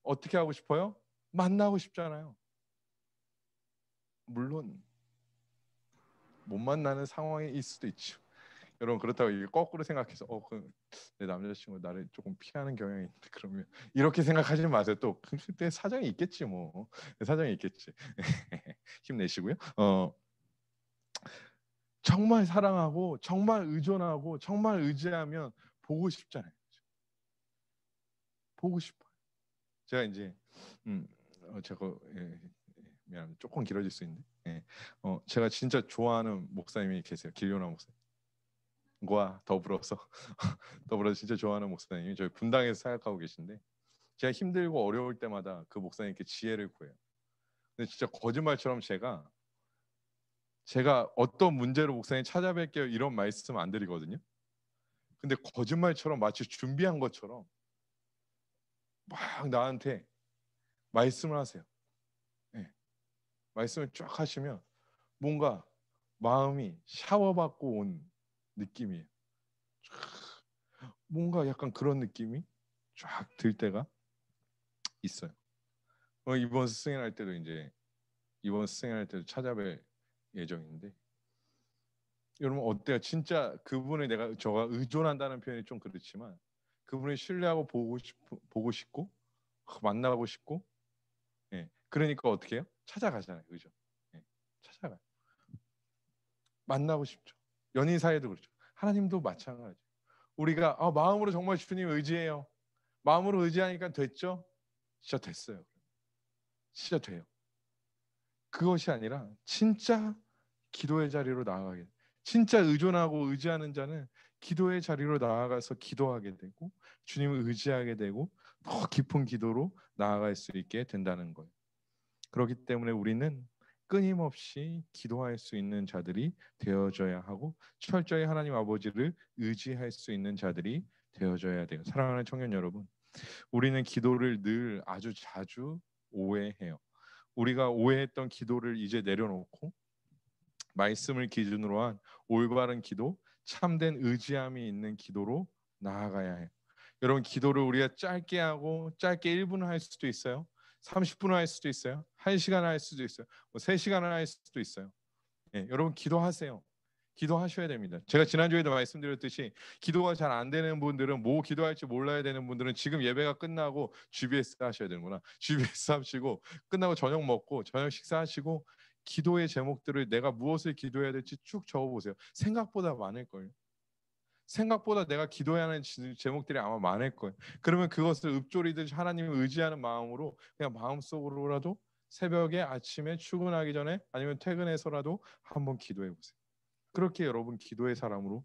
어떻게 하고 싶어요? 만나고 싶잖아요. 물론 못 만나는 상황일 수도 있죠. 여러분 그렇다고 이게 거꾸로 생각해서 내 남자친구 나를 조금 피하는 경향이 있는데 그러면 이렇게 생각하지 마세요. 또 그때 사정이 있겠지 뭐. 사정이 있겠지. 힘내시고요. 정말 사랑하고 정말 의존하고 정말 의지하면 보고 싶잖아요. 보고 싶어요. 제가 이제 제가 미안 조금 길어질 수 있는데 제가 진짜 좋아하는 목사님이 계세요. 길요나 목사님. 과 더불어서 진짜 좋아하는 목사님이 저희 분당에서 사역하고 계신데, 제가 힘들고 어려울 때마다 그 목사님께 지혜를 구해요. 근데 진짜 거짓말처럼 제가 어떤 문제로 목사님 찾아뵐게요 이런 말씀 안 드리거든요. 근데 거짓말처럼 마치 준비한 것처럼 막 나한테 말씀을 하세요. 네. 말씀을 쫙 하시면 뭔가 마음이 샤워받고 온 느낌이에요. 뭔가 약간 그런 느낌이 쫙 들 때가 있어요. 이번 스승할 때도 찾아뵐 예정인데, 여러분 어때요? 진짜 그분을 저가 의존한다는 표현이 좀 그렇지만 그분을 신뢰하고 보고 싶고 만나고 싶고, 그러니까 어떻게 해요? 찾아가잖아요. 그죠? 찾아가요. 만나고 싶죠. 연인 사이도 그렇죠. 하나님도 마찬가지. 우리가 마음으로 정말 주님 의지해요. 마음으로 의지하니까 됐죠? 진짜 됐어요. 진짜 돼요. 그것이 아니라 진짜 기도의 자리로 나아가게, 진짜 의존하고 의지하는 자는 기도의 자리로 나아가서 기도하게 되고 주님을 의지하게 되고 더 깊은 기도로 나아갈 수 있게 된다는 거예요. 그렇기 때문에 우리는 끊임없이 기도할 수 있는 자들이 되어져야 하고 철저히 하나님 아버지를 의지할 수 있는 자들이 되어져야 돼요. 사랑하는 청년 여러분, 우리는 기도를 늘 아주 자주 오해해요. 우리가 오해했던 기도를 이제 내려놓고 말씀을 기준으로 한 올바른 기도, 참된 의지함이 있는 기도로 나아가야 해요. 여러분, 기도를 우리가 짧게 하고 짧게 1분을 할 수도 있어요. 30분을 할 수도 있어요. 1시간을 할 수도 있어요. 3시간을 할 수도 있어요. 여러분, 기도하세요. 기도하셔야 됩니다. 제가 지난주에도 말씀드렸듯이 기도가 잘 안 되는 분들은 뭐 기도할지 몰라야 되는 분들은 지금 예배가 끝나고 GBS 하셔야 되는구나. GBS 하시고 끝나고 저녁 먹고 저녁 식사하시고 기도의 제목들을 내가 무엇을 기도해야 될지 쭉 적어보세요. 생각보다 많을 거예요. 생각보다 내가 기도해야 하는 제목들이 아마 많을 거예요. 그러면 그것을 읊조리듯이 하나님을 의지하는 마음으로 그냥 마음속으로라도 새벽에 아침에 출근하기 전에 아니면 퇴근해서라도 한번 기도해 보세요. 그렇게 여러분 기도의 사람으로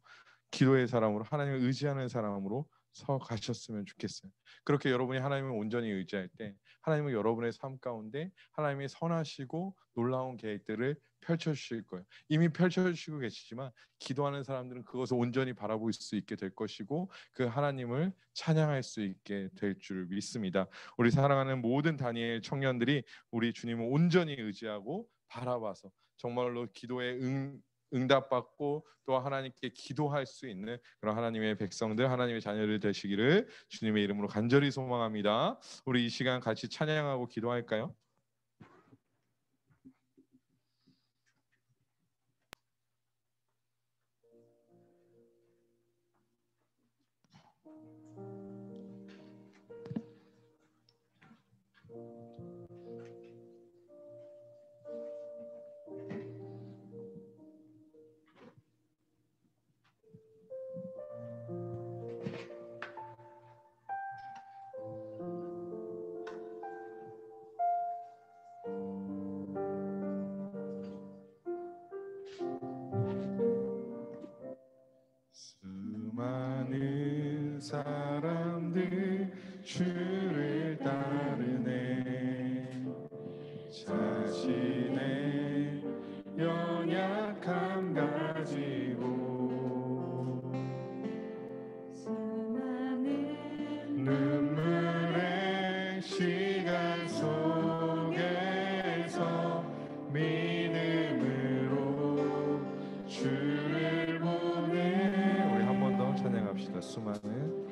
하나님을 의지하는 사람으로 서 가셨으면 좋겠어요. 그렇게 여러분이 하나님을 온전히 의지할 때 하나님은 여러분의 삶 가운데 하나님의 선하시고 놀라운 계획들을 펼쳐주실 거예요. 이미 펼쳐주시고 계시지만 기도하는 사람들은 그것을 온전히 바라볼 수 있게 될 것이고 그 하나님을 찬양할 수 있게 될 줄 믿습니다. 우리 사랑하는 모든 다니엘 청년들이 우리 주님을 온전히 의지하고 바라봐서 정말로 기도에 응답받고 또 하나님께 기도할 수 있는 그런 하나님의 백성들, 하나님의 자녀들 되시기를 주님의 이름으로 간절히 소망합니다. 우리 이 시간 같이 찬양하고 기도할까요? 수많은 사람들 주를 따르네. 자신의 연약함 가지고 수많은 눈물의 시간 속에서 믿음으로 주를 보내. 우리 한 번 더 찬양합시다. 수많은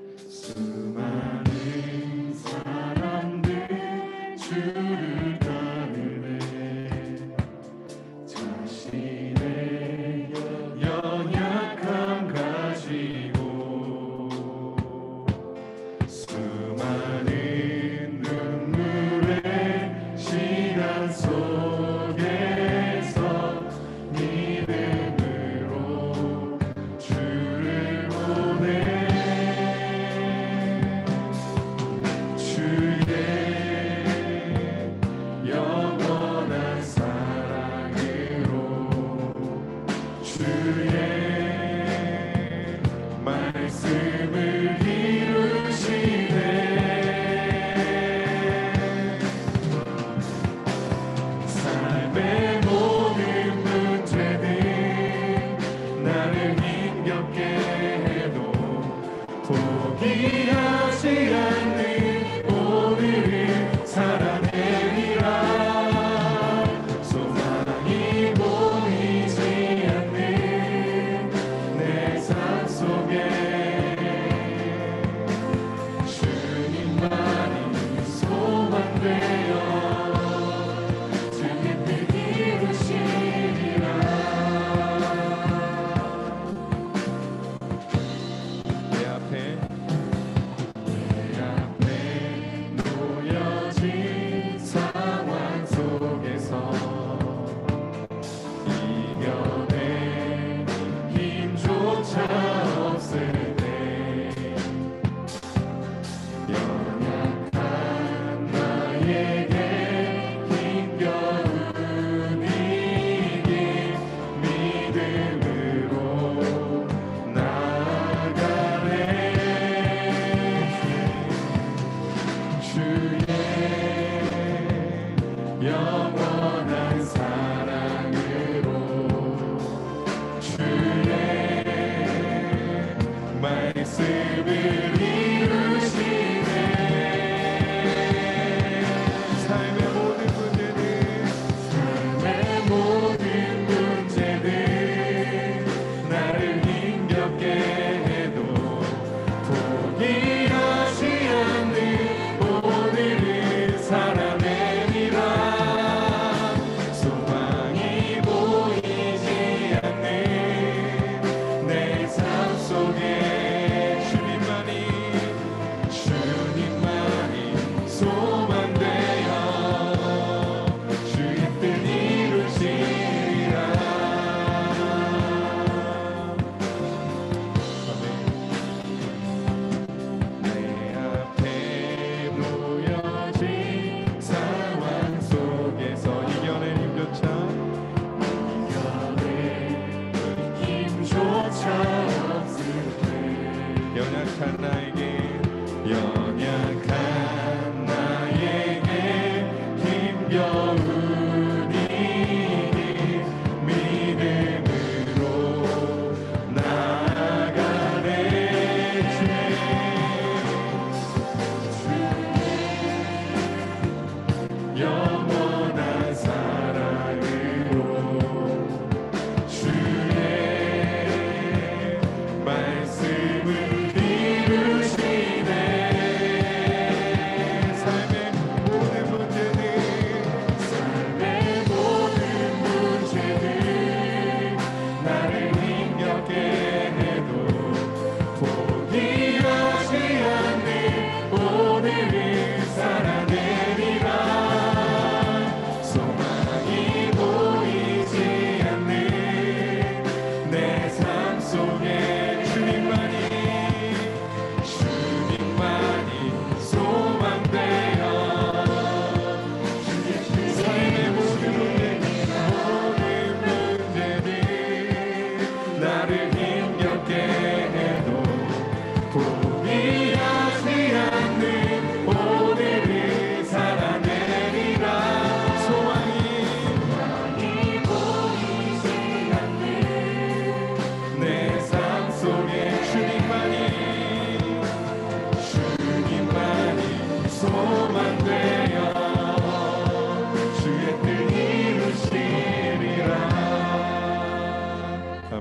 사람들 주를 따르네. 자신의 연약함 가지고 수많은 눈물의 시간 속에서 믿음으로 주를 보내. 주의 영원한 사랑으로 주의 말씀을 이루시네. 삶의 모든 문제들 나를 힘겹게 해도 포기하지 않는 오늘을 살아내리라. 소망이 보이지 않는 내 삶 속에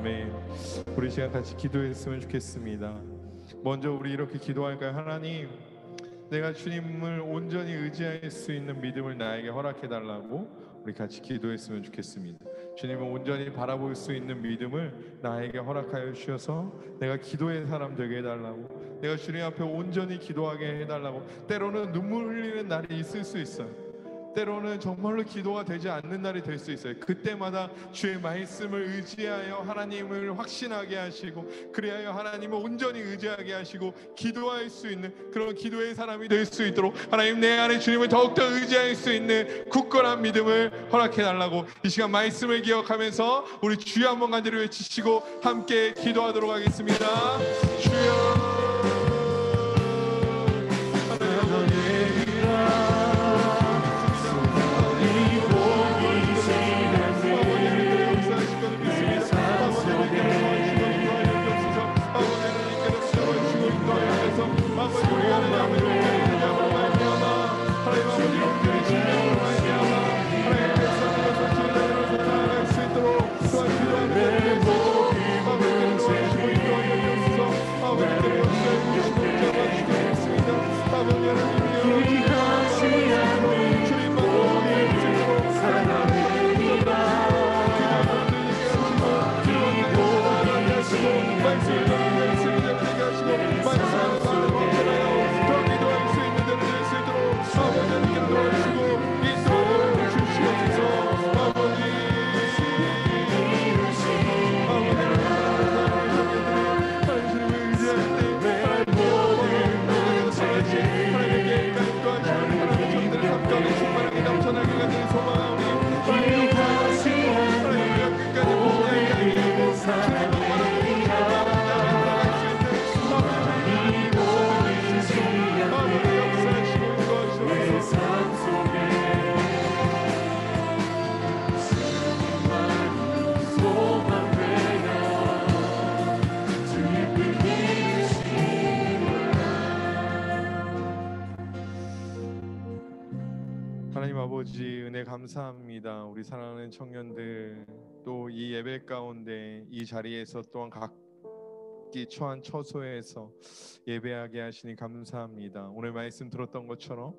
아멘. 우리 시간 같이 기도했으면 좋겠습니다. 먼저 우리 이렇게 기도할까요? 하나님, 내가 주님을 온전히 의지할 수 있는 믿음을 나에게 허락해 달라고 우리 같이 기도했으면 좋겠습니다. 주님을 온전히 바라볼 수 있는 믿음을 나에게 허락하여 주셔서 내가 기도의 사람 되게 해달라고, 내가 주님 앞에 온전히 기도하게 해달라고. 때로는 눈물 흘리는 날이 있을 수 있어요. 때로는 정말로 기도가 되지 않는 날이 될 수 있어요. 그때마다 주의 말씀을 의지하여 하나님을 확신하게 하시고, 그리하여 하나님을 온전히 의지하게 하시고 기도할 수 있는 그런 기도의 사람이 될 수 있도록 하나님, 내 안에 주님을 더욱더 의지할 수 있는 굳건한 믿음을 허락해 달라고 이 시간 말씀을 기억하면서 우리 주여 한번 간절히 외치시고 함께 기도하도록 하겠습니다. 주여 하나님 아버지, 은혜 감사합니다. 우리 사랑하는 청년들 또 이 예배 가운데 이 자리에서 또한 각기 처한 처소에서 예배하게 하시니 감사합니다. 오늘 말씀 들었던 것처럼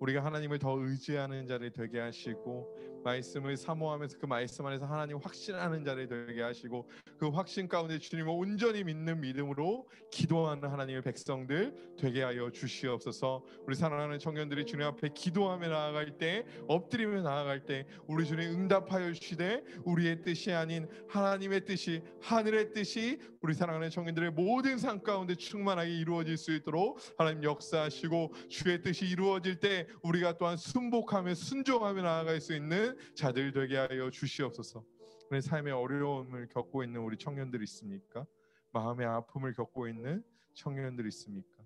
우리가 하나님을 더 의지하는 자리 되게 하시고, 말씀을 사모하면서 그 말씀 안에서 하나님 확신하는 자리 되게 하시고, 그 확신 가운데 주님을 온전히 믿는 믿음으로 기도하는 하나님의 백성들 되게 하여 주시옵소서. 우리 사랑하는 청년들이 주님 앞에 기도하며 나아갈 때, 엎드리며 나아갈 때 우리 주님 응답하여 주시되 우리의 뜻이 아닌 하나님의 뜻이, 하늘의 뜻이 우리 사랑하는 청년들의 모든 삶 가운데 충만하게 이루어질 수 있도록 하나님 역사하시고, 주의 뜻이 이루어질 때 우리가 또한 순복하며 순종하며 나아갈 수 있는 자들 되게 하여 주시옵소서. 우리 삶의 어려움을 겪고 있는 우리 청년들 있습니까? 마음의 아픔을 겪고 있는 청년들 있습니까?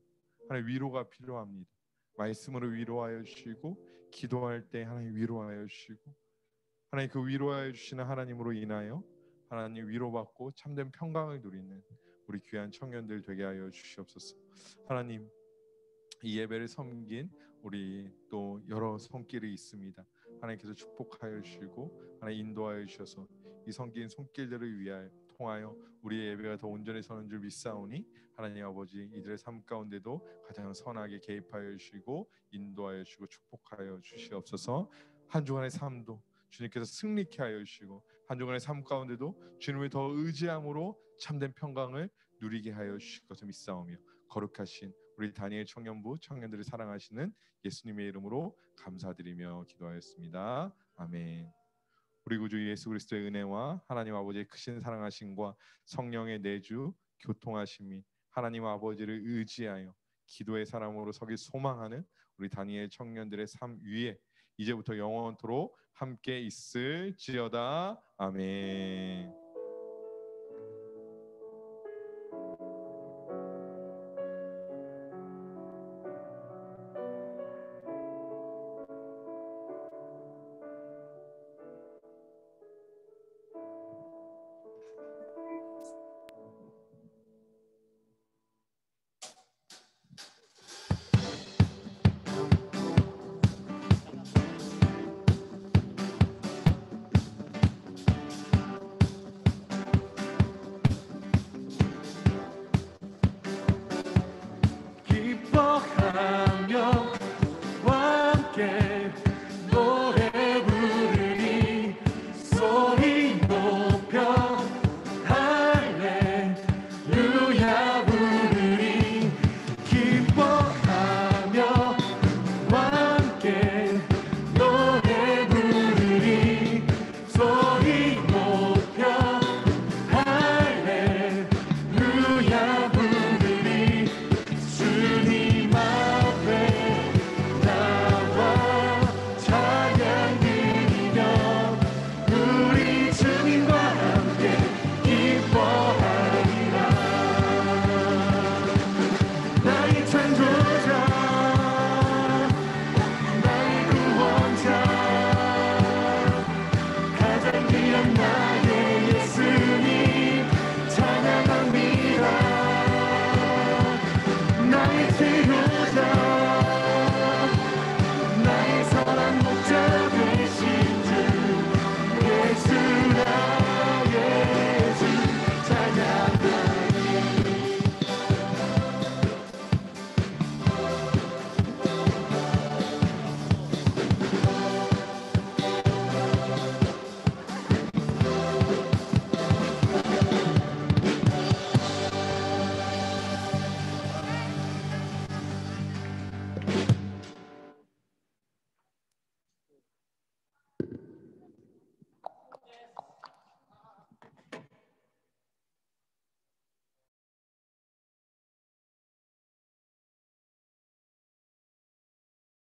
하나님, 위로가 필요합니다. 말씀으로 위로하여 주시고, 기도할 때 하나님 위로하여 주시고, 하나님 그 위로하여 주시는 하나님으로 인하여 하나님 위로받고 참된 평강을 누리는 우리 귀한 청년들 되게 하여 주시옵소서. 하나님, 이 예배를 섬긴 우리 또 여러 손길이 있습니다. 하나님께서 축복하여 주시고 하나님 인도하여 주셔서 이 섬긴 손길들을 위하여 통하여 우리의 예배가 더 온전히 서는 줄 믿사오니, 하나님 아버지, 이들의 삶 가운데도 가장 선하게 개입하여 주시고 인도하여 주시고 축복하여 주시옵소서. 한 주간의 삶도 주님께서 승리케 하여 주시고, 한 주간의 삶 가운데도 주님을 더 의지함으로 참된 평강을 누리게 하여 주실 것을 믿사오며, 거룩하신 우리 다니엘 청년부 청년들을 사랑하시는 예수님의 이름으로 감사드리며 기도하였습니다. 아멘. 우리 구주 예수 그리스도의 은혜와 하나님 아버지의 크신 사랑하심과 성령의 내주 교통하심이 하나님 아버지를 의지하여 기도의 사람으로 서길 소망하는 우리 다니엘 청년들의 삶 위에 이제부터 영원토록 함께 있을지어다. 아멘.